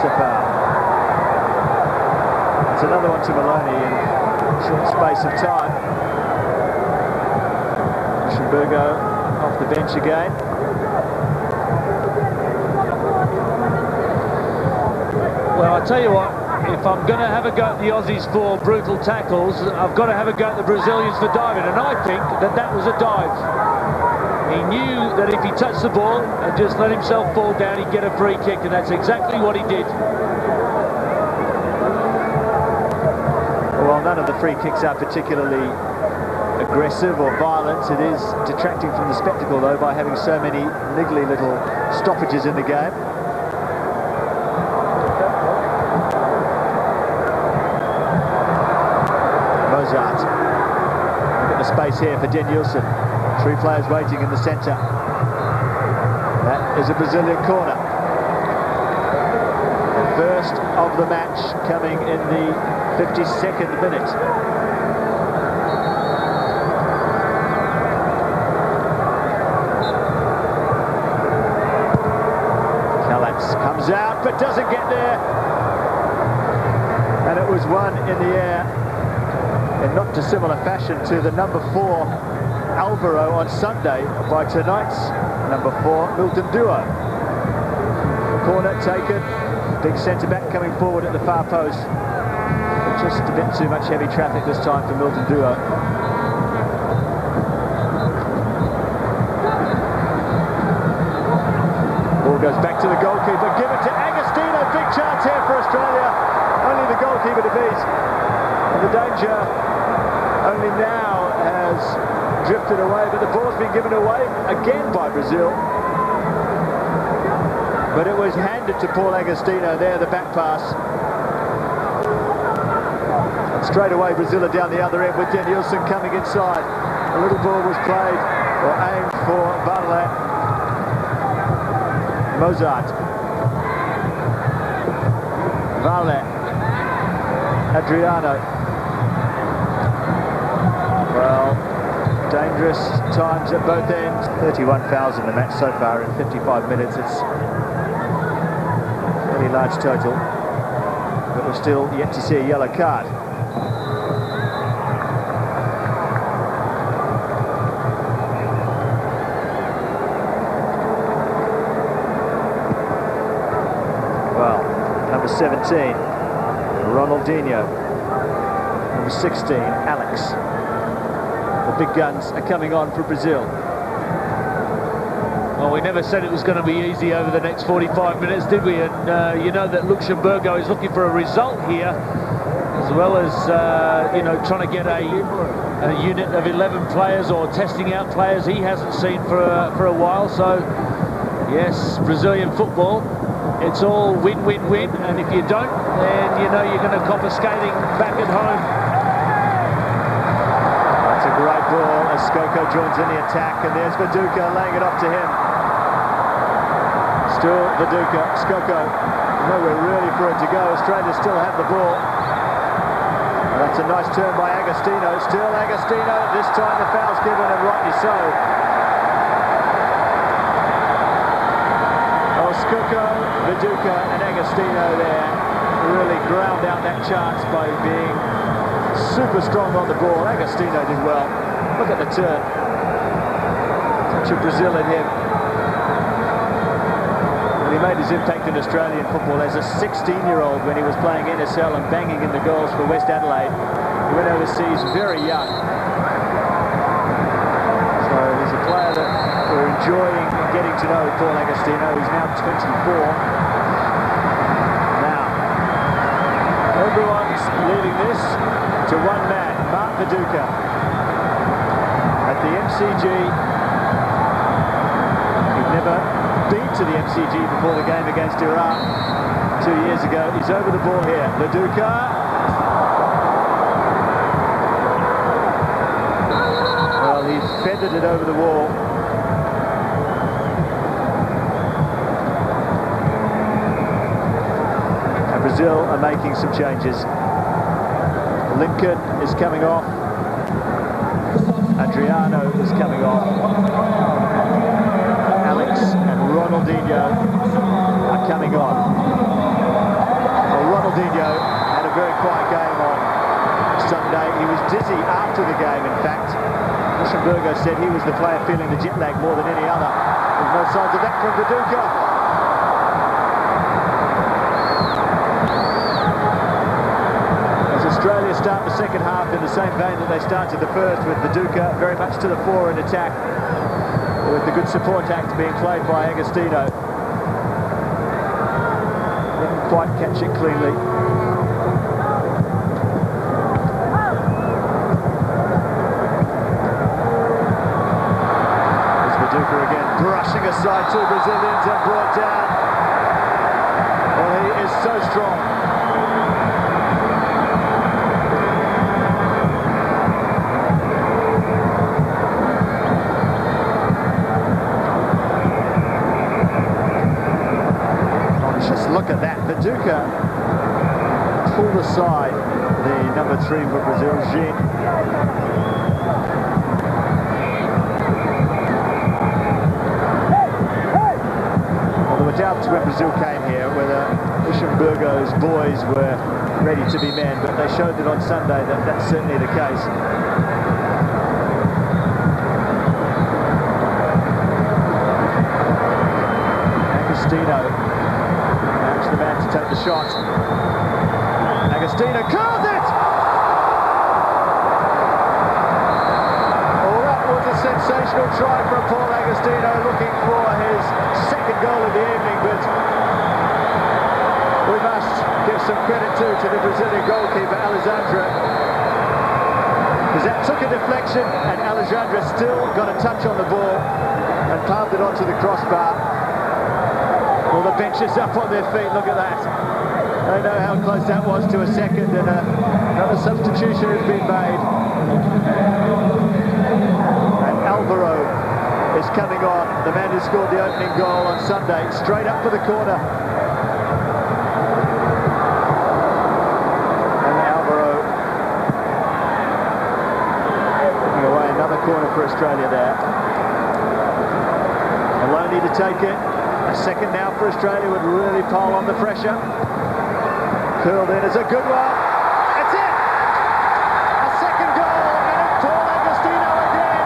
That's a foul. That's another one to Maloney in short space of time. Luxemburgo off the bench again. Well, I tell you what, if I'm going to have a go at the Aussies for brutal tackles, I've got to have a go at the Brazilians for diving, and I think that that was a dive. He knew that if he touched the ball and just let himself fall down, he'd get a free kick, and that's exactly what he did. Well, none of the free kicks are particularly aggressive or violent. It is detracting from the spectacle, though, by having so many niggly little stoppages in the game. Mozart. Look at the space here for Denilson. Three players waiting in the centre. That is a Brazilian corner. The first of the match coming in the 52nd minute. Callants comes out but doesn't get there. And it was one in the air in not dissimilar fashion to the number 4 Alvaro on Sunday by tonight's number 4 Milton Duo. Corner taken. Big centre-back coming forward at the far post. But just a bit too much heavy traffic this time for Milton Duo. Ball goes back to the goalkeeper. Give it to Agostino. Big chance here for Australia. Only the goalkeeper to beat. And the danger only now has drifted away, but the ball's been given away again by Brazil. But it was handed to Paul Agostino there, the back pass. And straight away Brazil are down the other end with Denilson coming inside. A little ball was played or aimed for Vanley. Mozart. Vale. Adriano. Well, dangerous times at both ends. 31,000 the match so far in 55 minutes. It's a very large total, but we're still yet to see a yellow card. Well, number 17, Ronaldinho. Number 16, Alex. The big guns are coming on for Brazil. Well, we never said it was going to be easy over the next 45 minutes, did we? And you know that Luxemburgo is looking for a result here, as well as, you know, trying to get a unit of 11 players or testing out players he hasn't seen for a while. So, yes, Brazilian football, it's all win, win, win. And if you don't, then, you know, you're going to cop a scathing back at home. Great ball as Skoko joins in the attack, and there's Viduka laying it off to him. Still Viduka, Skoko, nowhere really for it to go. Australia still have the ball. And that's a nice turn by Agostino. Still Agostino, this time the foul's given, and rightly so. Oh, Skoko, Viduka and Agostino there really ground out that chance by being super strong on the ball. Agostino did well. Look at the turn. Touch of Brazil in him. And he made his impact in Australian football as a 16-year-old when he was playing NSL and banging in the goals for West Adelaide. He went overseas very young. So he's a player that we're enjoying getting to know, Paul Agostino, who's now 24. Now, everyone's leading this to one man, Mark Viduka. At the MCG, he'd never been to the MCG before the game against Iran 2 years ago. He's over the ball here. Viduka. Well, he's feathered it over the wall. And Brazil are making some changes. Lincoln is coming off. Adriano is coming off. Alex and Ronaldinho are coming on. Well, Ronaldinho had a very quiet game on Sunday. He was dizzy after the game, in fact. Luxemburgo said he was the player feeling the jet lag more than any other. There's no signs of that from Viduka. Australia start the second half in the same vein that they started the first, with Viduka very much to the fore in attack, with the good support act being played by Agostino. Didn't quite catch it cleanly. There's Viduka again, brushing aside two Brazilians and brought down. Well, he is so strong. Look at that. Viduka pulled aside the number 3 for Brazil, Jean. Well, there were doubts when Brazil came here whether Luxemburgo's boys were ready to be men, but they showed that on Sunday that that's certainly the case. Agostino. The man to take the shot. Agostino curls it! Oh, that was a sensational try from Paul Agostino, looking for his second goal of the evening, but we must give some credit to the Brazilian goalkeeper, Alexandre, because that took a deflection and Alexandre still got a touch on the ball and palmed it onto the crossbar. Well, the bench is up on their feet, look at that. They know how close that was to a second, and another substitution has been made. And Alvaro is coming on. The man who scored the opening goal on Sunday, straight up for the corner. And Alvaro giving away another corner for Australia there. Maloney to take it. A second now for Australia would really pile on the pressure. Curled in, it's a good one. That's it! A second goal, and it's Paul Agostino again.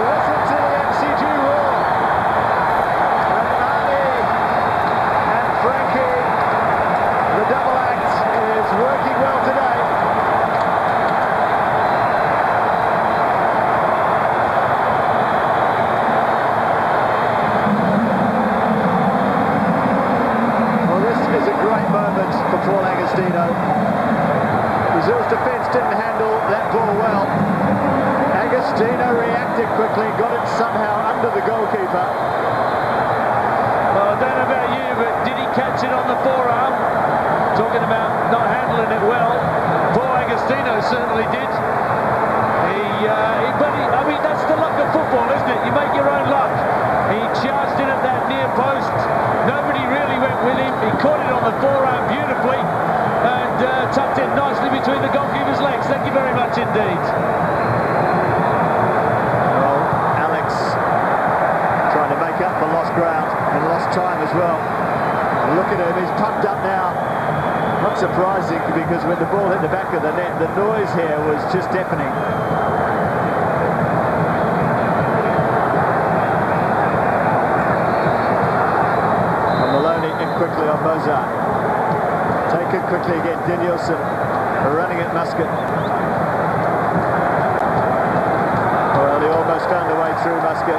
Listen to the MCG roar. And Ali and Frankie, the double act is working well today. For Paul Agostino. Brazil's defence didn't handle that ball well. Agostino reacted quickly, got it somehow under the goalkeeper. Well, I don't know about you, but did he catch it on the forearm? Talking about not handling it well. Paul Agostino certainly did. I mean, that's the luck of football, isn't it? You make your own luck. He charged in at that near post. Nobody really went with him. He caught it on the forearm beautifully and tucked it nicely between the goalkeeper's legs. Thank you very much indeed. Well, Alex trying to make up for lost ground and lost time as well. And look at him, he's pumped up now. Not surprising, because when the ball hit the back of the net, the noise here was just deafening. Quickly on Mozart. Take it quickly again, Denilson running at Muscat. Well, he almost found a way through Muscat.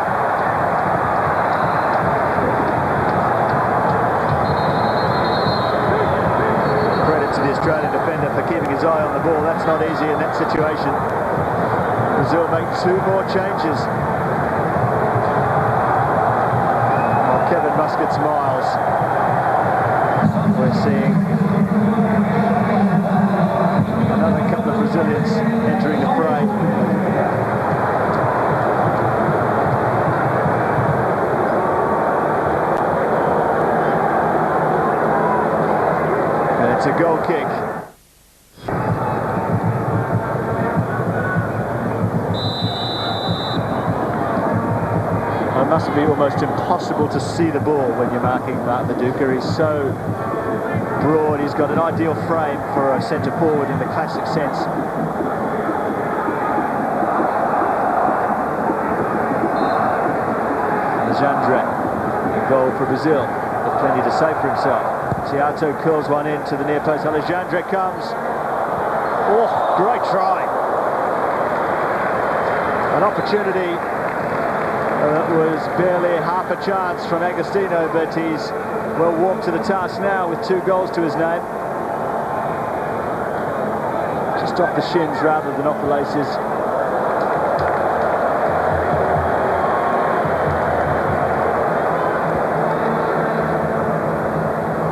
Credit to the Australian defender for keeping his eye on the ball. That's not easy in that situation. Brazil make 2 more changes. Oh, Kevin Muscat smiles. We're seeing another couple of Brazilians entering the fray. And it's a goal kick. It must be almost impossible to see the ball when you're marking Viduka. He's so broad, he's got an ideal frame for a centre forward in the classic sense. Alexandre, a goal for Brazil, with plenty to say for himself. Ciato curls one into the near post. Alexandre comes. Oh, great try. An opportunity that was barely half a chance from Agostino, but he's well warmed to the task now with 2 goals to his name. Just off the shins rather than off the laces.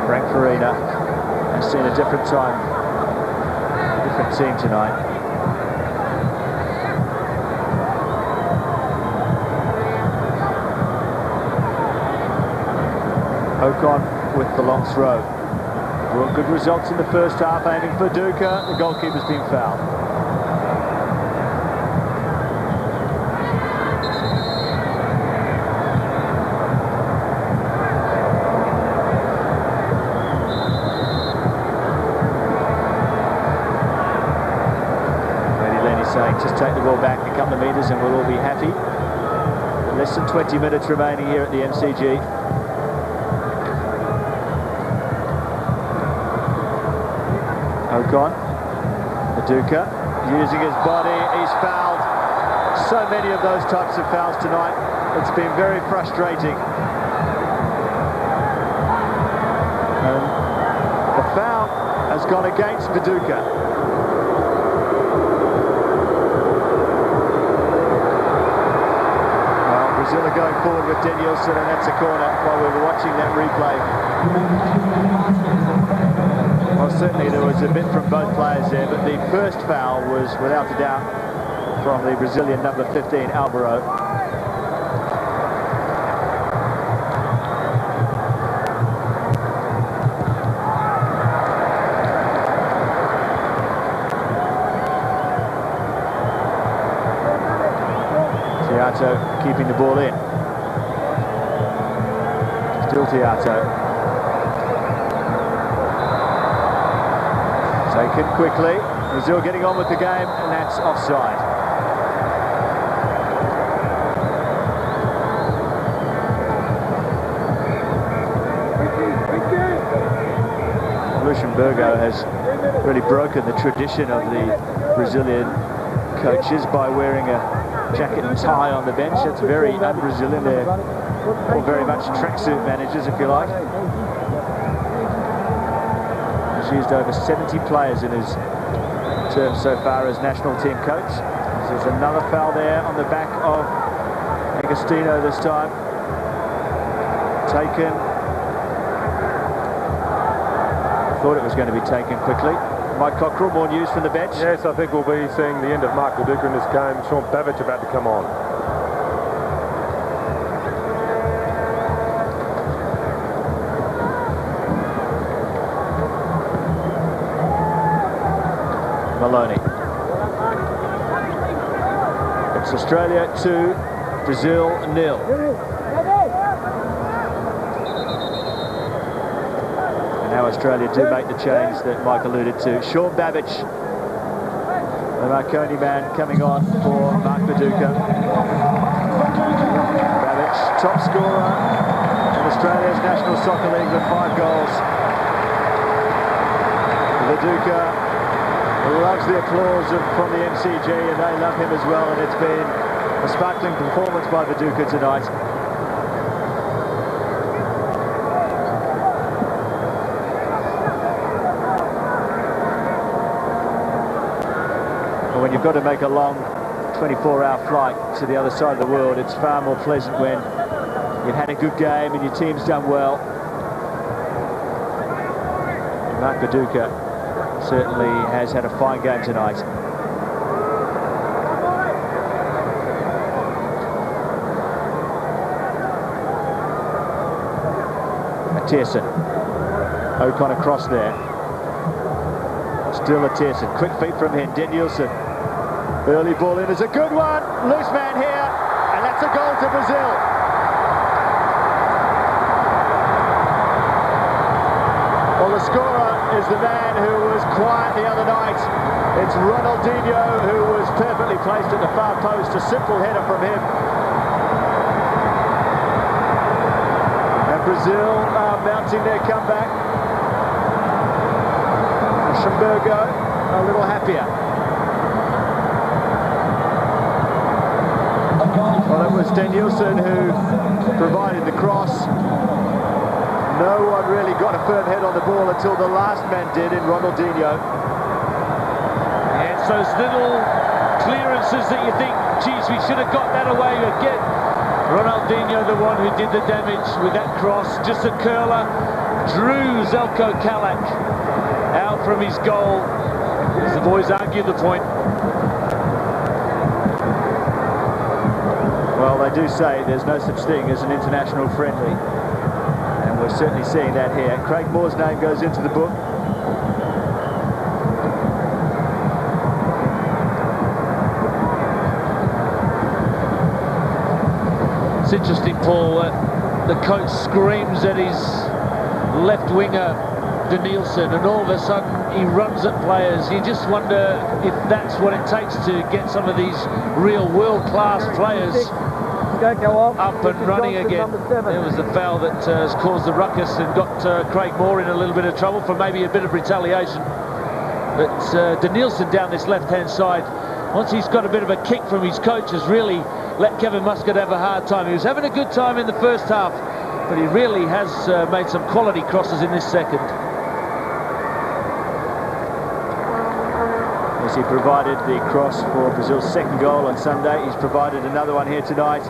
Frank Farina has seen a different time, a different team tonight. Ocon with the long throw. Brought good results in the first half, aiming for Viduka. The goalkeeper's been fouled. Lenny's saying, just take the ball back a couple of metres and we'll all be happy. Less than 20 minutes remaining here at the MCG. Ocon, Viduka, using his body, he's fouled. So many of those types of fouls tonight. It's been very frustrating. And the foul has gone against Viduka. Well, Brazil are going forward with Denilson, and that's a corner while we were watching that replay. Well, certainly there was a bit from both players there, but the first foul was, without a doubt, from the Brazilian number 15, Alvaro. Tiato keeping the ball in. Still Tiato. Taken quickly. Brazil getting on with the game, and that's offside. Luxemburgo has really broken the tradition of the Brazilian coaches by wearing a jacket and tie on the bench. That's very un-Brazilian. They're all very much tracksuit managers, if you like. He's used over 70 players in his term so far as national team coach. There's another foul there on the back of Agostino this time. Taken. Thought it was going to be taken quickly. Mike Cockrell, more news from the bench. Yes, I think we'll be seeing the end of Mark Viduka in this game. Sean Babbage about to come on. Maloney. It's Australia 2, Brazil 0. And now Australia do make the change that Mike alluded to. Sean Babbage, the Marconi man, coming on for Mark Viduka. Babbage, top scorer in Australia's National Soccer League with 5 goals. Viduka loves the applause from the MCG, and they love him as well, and it's been a sparkling performance by Viduka tonight. But when you've got to make a long 24-hour flight to the other side of the world, it's far more pleasant when you've had a good game and your team's done well. Mark Viduka certainly has had a fine game tonight. Tierson. Ocon across there. Still a Tierson. Quick feet from him. Denilson. Early ball in is a good one. Loose man here. And that's a goal to Brazil. Well, the scorer is the man who was quiet the other night. It's Ronaldinho, who was perfectly placed at the far post. A simple header from him. And Brazil are mounting their comeback. Luxemburgo a little happier. Well, it was Denilson who provided the cross. No one really got a firm head on the ball until the last man did in Ronaldinho. Yeah, it's those little clearances that you think, geez, we should have got that away again. Ronaldinho, the one who did the damage with that cross, just a curler, drew Zelko Kalak out from his goal, as the boys argue the point. Well, they do say there's no such thing as an international friendly. We're certainly seeing that here. Craig Moore's name goes into the book. It's interesting, Paul, the coach screams at his left winger, Denilson, and all of a sudden he runs at players. You just wonder if that's what it takes to get some of these real world-class players up and running again. There was a foul that has caused the ruckus and got Craig Moore in a little bit of trouble for maybe a bit of retaliation. But Denilson down this left-hand side, once he's got a bit of a kick from his coach, has really let Kevin Muscat have a hard time. He was having a good time in the first half, but he really has made some quality crosses in this second. As he provided the cross for Brazil's second goal on Sunday, he's provided another one here tonight.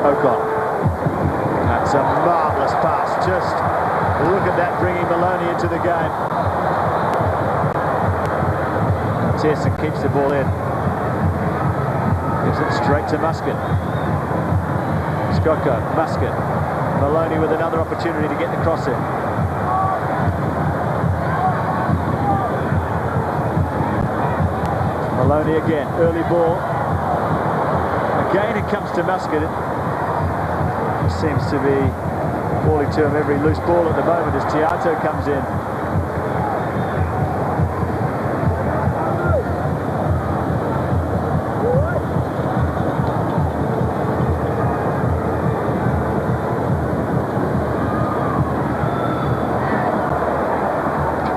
Ocon. That's a marvellous just look at that, bringing Maloney into the game. Tyson keeps the ball in. Gives it straight to Muscat. Skoko, Muscat. Maloney with another opportunity to get the cross in. Maloney again, early ball. Again it comes to Muscat. It seems to be falling to him every loose ball at the moment as Tiato comes in.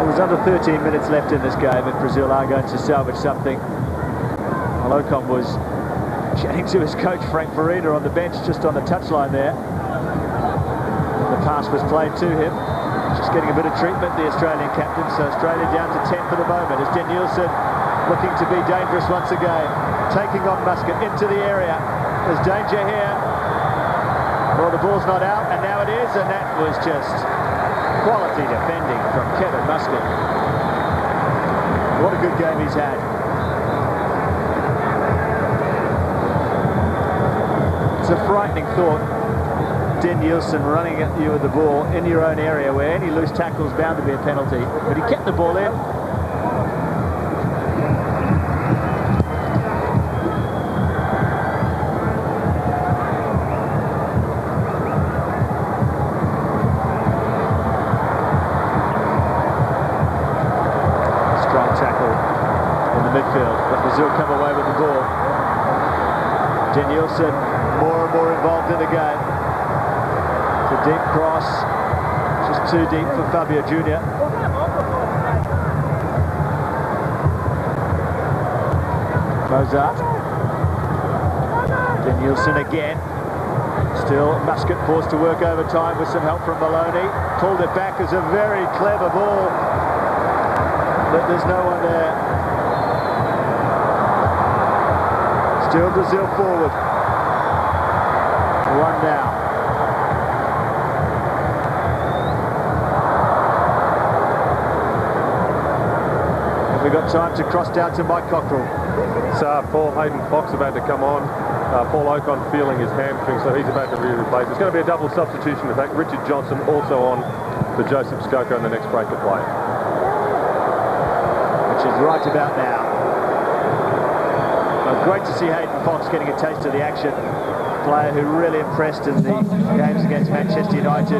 There's under 13 minutes left in this game and Brazil are going to salvage something. Well, Ocon was chatting to his coach Frank Farina on the bench just on the touchline there. The pass was played to him. Just getting a bit of treatment, the Australian captain. So Australia down to 10 for the moment as Denilson looking to be dangerous once again. Taking on Muscat into the area. There's danger here. Well, the ball's not out and now it is, and that was just quality defending from Kevin Muscat. What a good game he's had. It's a frightening thought, Denilson running at you with the ball in your own area where any loose tackle is bound to be a penalty, but he kept the ball in. Midfield, but Brazil come away with the ball. Denilson more and more involved in the game. It's a deep cross, just too deep for Fabio Jr. Mozart. Denilson again. Still Muscat forced to work overtime with some help from Maloney. Pulled it back as a very clever ball, but there's no one there. Still Brazil forward. 1 now. Have we got time to cross down to Mike Cockrell? So Paul Hayden Fox about to come on. Paul Ocon feeling his hamstring, so he's about to be replaced. It's going to be a double substitution. In fact, Richard Johnson also on for Joseph Skoko in the next break of play. Which is right about now. Great to see Hayden Fox getting a taste of the action. Player who really impressed in the games against Manchester United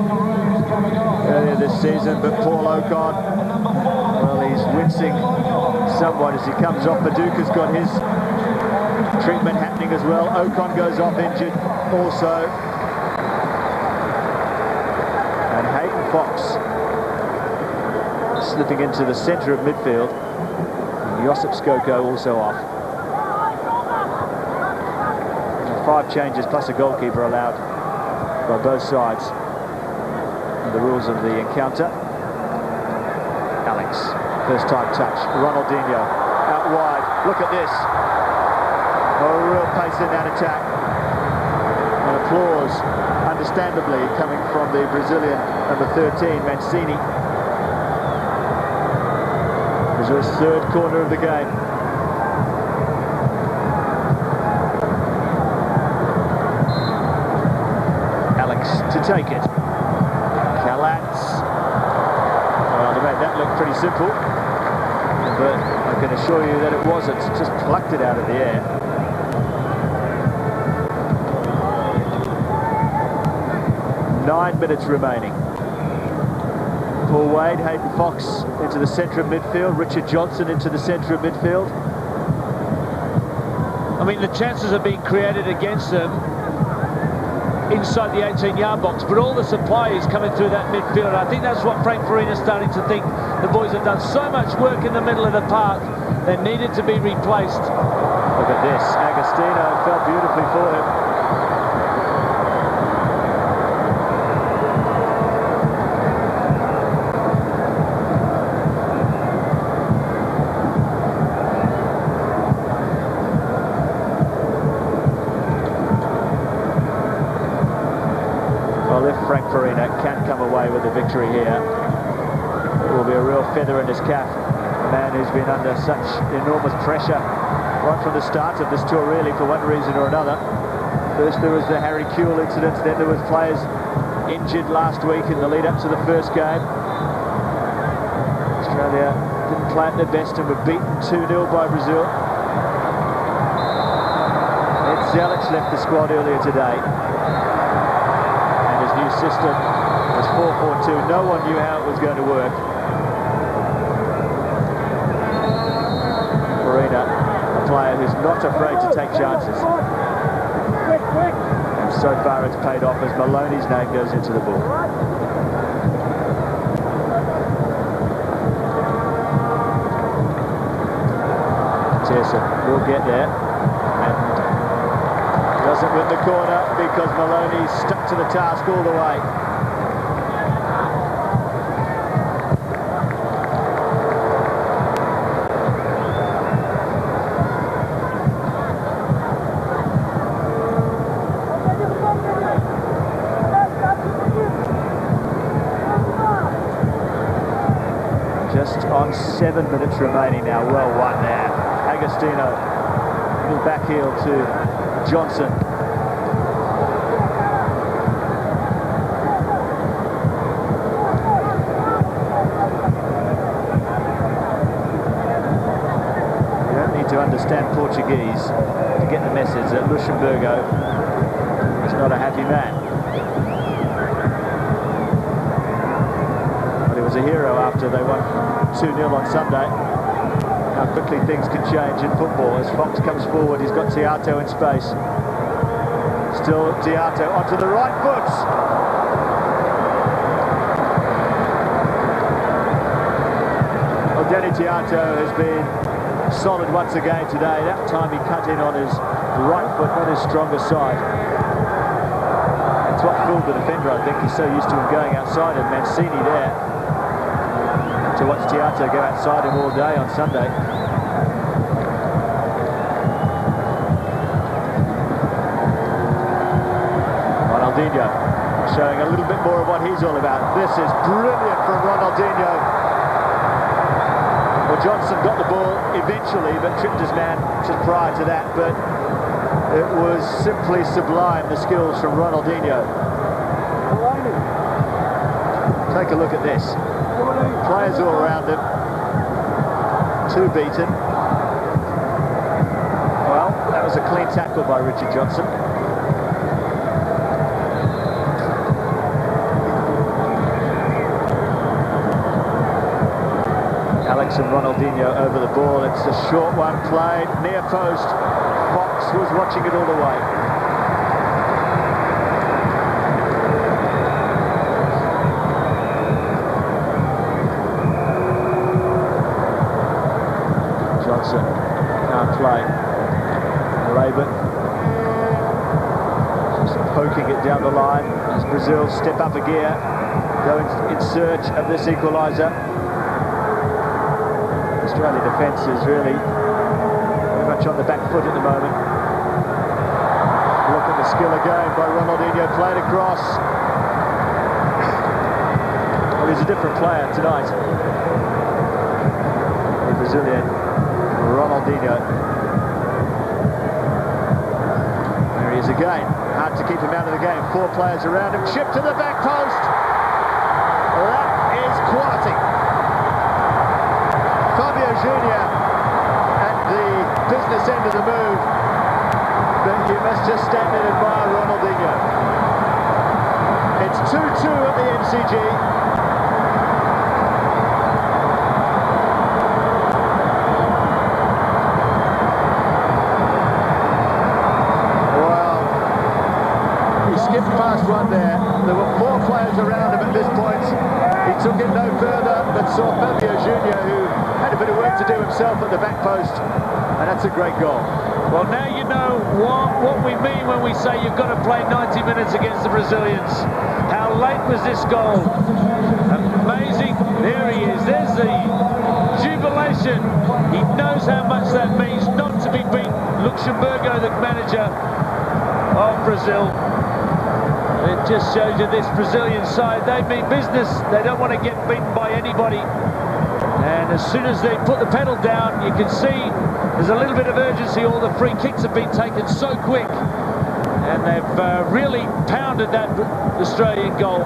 earlier this season. But Paul Ocon, well, he's wincing somewhat as he comes off. Viduka's got his treatment happening as well. Ocon goes off injured also. And Hayden Fox slipping into the centre of midfield. And Josip Skoko also off. 5 changes plus a goalkeeper allowed by both sides. And the rules of the encounter. Alex, first time touch. Ronaldinho out wide. Look at this. Oh, real pace in that attack. And applause, understandably, coming from the Brazilian number 13, Mancini. Brazil's third corner of the game. To take it. Calats. Well, they made that look pretty simple, but I can assure you that it wasn't. Just plucked it out of the air. Nine minutes remaining. Paul Wade, Hayden Fox into the centre of midfield, Richard Johnson into the centre of midfield. I mean, the chances are being created against them inside the 18-yard box, but all the supply is coming through that midfield. I think that's what Frank Farina's starting to think. The boys have done so much work in the middle of the park, they needed to be replaced. Look at this, Agostino fell beautifully for him. Frank Farina can come away with the victory here. It will be a real feather in his cap. A man who's been under such enormous pressure right from the start of this tour, really, for one reason or another. First there was the Harry Kewell incident, then there was players injured last week in the lead-up to the first game. Australia didn't play at their best and were beaten 2-0 by Brazil. Ed Zelic left the squad earlier today. And his new system was 4-4-2. No one knew how it was going to work. Farina, a player who's not afraid to take chances. And so far it's paid off as Maloney's name goes into the ball. Pearson will get there and doesn't win the corner because Maloney's stuck to the task all the way. Just on 7 minutes remaining now. Well won there. Agostino, little back heel to Johnson. You don't need to understand Portuguese to get the message that Luxemburgo is not a happy man. But he was a hero after they won 2-0 on Sunday. How quickly things can change in football. As Fox comes forward, he's got Teato in space. Still Teato onto the right foot. Well, Denny Teato has been solid once again today. That time he cut in on his right foot, not his stronger side. That's what fooled the defender, I think. He's so used to him going outside, and Mancini there to watch Teato go outside him all day on Sunday. Ronaldinho showing a little bit more of what he's all about. This is brilliant from Ronaldinho. Well, Johnson got the ball eventually, but tripped his man just prior to that. But it was simply sublime, the skills from Ronaldinho. Take a look at this. Players all around him. Two beaten. Well, that was a clean tackle by Richard Johnson. Alex and Ronaldinho over the ball. It's a short one played near post. Fox was watching it all the way. Johnson can't play. Laban just poking it down the line as Brazil step up a gear, go in search of this equaliser. Australia defence is really very much on the back foot at the moment. Look at the skill again by Ronaldinho, played across. Well, he's a different player tonight. The Brazilian Ronaldinho. There he is again. Hard to keep him out of the game. Four players around him. Chip to the back post. That is quality. Fabio Junior at the business end of the move, but you must just stand and admire Ronaldinho. It's 2-2 at the MCG. Well, he skipped past one there. There were four players around him at this point. He took it no further, but saw Fabio Junior, who had a bit of work to do himself at the back post, and that's a great goal. Well, now you know what we mean when we say you've got to play 90 minutes against the Brazilians. How late was this goal? Amazing. There he is. There's the jubilation. He knows how much that means not to be beaten. Luxemburgo, the manager of Brazil. It just shows you this Brazilian side, they mean business. They don't want to get beaten by anybody. And as soon as they put the pedal down, you can see there's a little bit of urgency. All the free kicks have been taken so quick. And they've really pounded that Australian goal.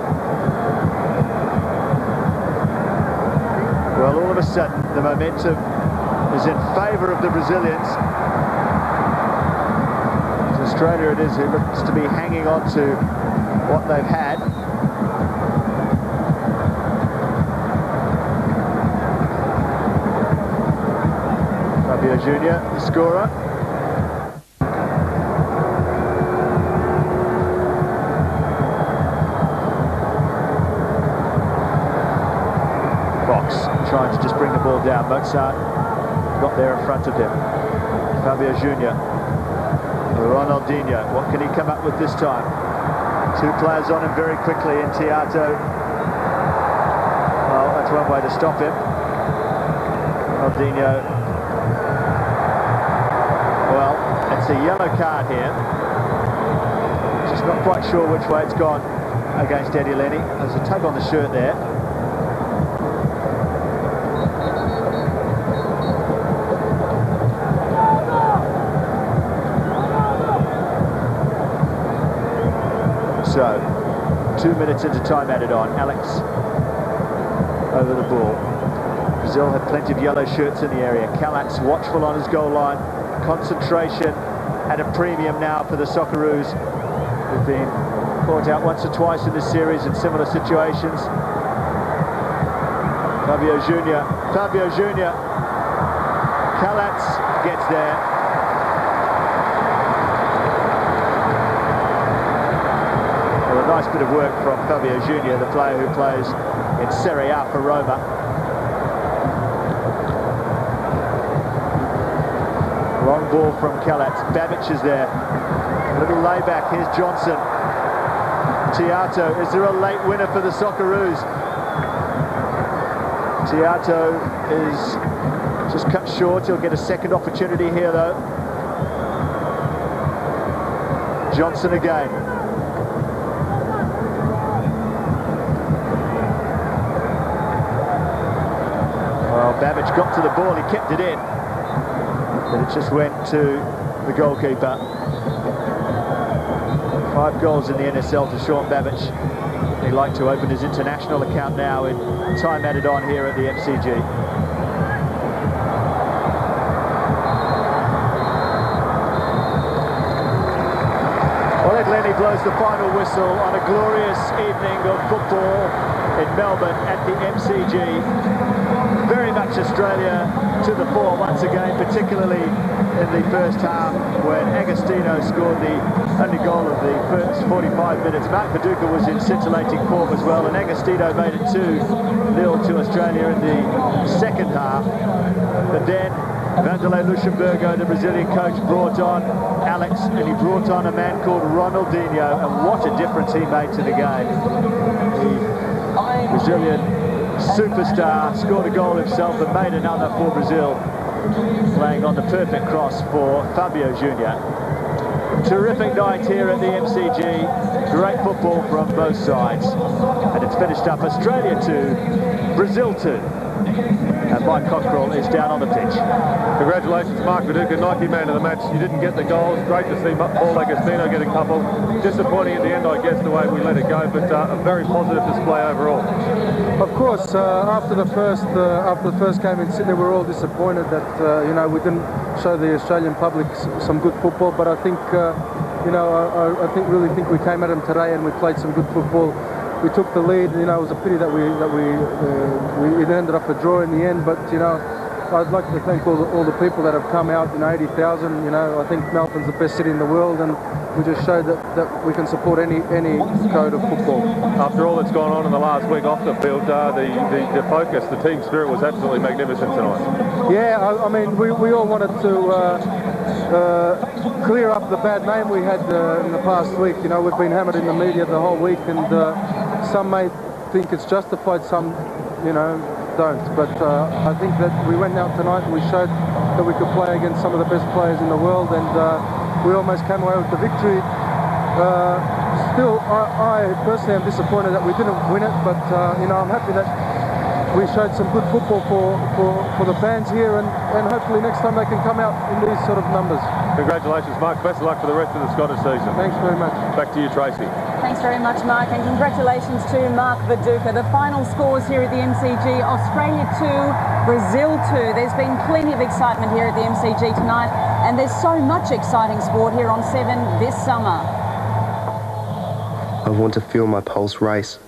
Well, all of a sudden, the momentum is in favour of the Brazilians. It's Australia it is who looks to be hanging on to what they've had. Fabio Junior, the scorer. Trying to just bring the ball down. Mozart got there in front of him. Fabio Junior. Ronaldinho. What can he come up with this time? Two players on him very quickly in Tiato. Well, that's one way to stop him. Ronaldinho. Well, it's a yellow card here. Just not quite sure which way it's gone against Eddie Lenny. There's a tug on the shirt there. So, 2 minutes into time added on. Alex over the ball. Brazil had plenty of yellow shirts in the area. Kalatz watchful on his goal line. Concentration at a premium now for the Socceroos, who've been caught out once or twice in this series in similar situations. Fabio Junior. Fabio Junior. Kalatz gets there. Nice bit of work from Fabio Junior, the player who plays in Serie A for Roma. Long ball from Kalatz. Babic is there. A little layback. Here's Johnson. Tiato. Is there a late winner for the Socceroos? Tiato is just cut short. He'll get a second opportunity here, though. Johnson again. Babic got to the ball, he kept it in, but it just went to the goalkeeper. 5 goals in the NSL to Sean Babic. He'd like to open his international account now in time added on here at the MCG. Well, Ed Lenny blows the final whistle on a glorious evening of football in Melbourne at the MCG. Very much Australia to the fore once again, particularly in the first half when Agostino scored the only goal of the first 45 minutes. Mark Viduka was in scintillating form as well, and Agostino made it 2-0 to Australia in the second half. But then Vanderlei Luxemburgo, the Brazilian coach, brought on Alex, and he brought on a man called Ronaldinho, and what a difference he made to the game. The Brazilian superstar scored a goal himself and made another for Brazil, laying on the perfect cross for Fabio Junior. Terrific night here at the MCG. Great football from both sides, and it's finished up Australia 2, Brazil 2. And Mike Cockrell is down on the pitch. Congratulations, Mark Viduka, Nike man of the match. You didn't get the goals. Great to see Paul Agostino get a couple. Disappointing at the end, I guess, the way we let it go, but a very positive display overall. Of course, after the first game in Sydney, we were all disappointed that we didn't show the Australian public some good football. But I think really think we came at them today and we played some good football. We took the lead. It was a pity that it ended up a draw in the end. But I'd like to thank all the people that have come out. 80,000. I think Melbourne's the best city in the world, and we just showed that we can support any code of football. After all that's gone on in the last week off the field, the focus, the team spirit was absolutely magnificent tonight. Yeah, I mean, we all wanted to clear up the bad name we had in the past week. We've been hammered in the media the whole week, and some may think it's justified, some, don't. But I think that we went out tonight and we showed that we could play against some of the best players in the world, and we almost came away with the victory. still, I personally am disappointed that we didn't win it, but you know, I'm happy that we showed some good football for the fans here, and hopefully next time they can come out in these sort of numbers. Congratulations, Mark. Best of luck for the rest of the Scottish season. Thanks very much. Back to you, Tracy. Thanks very much, Mark, and congratulations to Mark Viduka. The final scores here at the MCG: Australia 2, Brazil 2. There's been plenty of excitement here at the MCG tonight, and there's so much exciting sport here on 7 this summer. I want to feel my pulse race.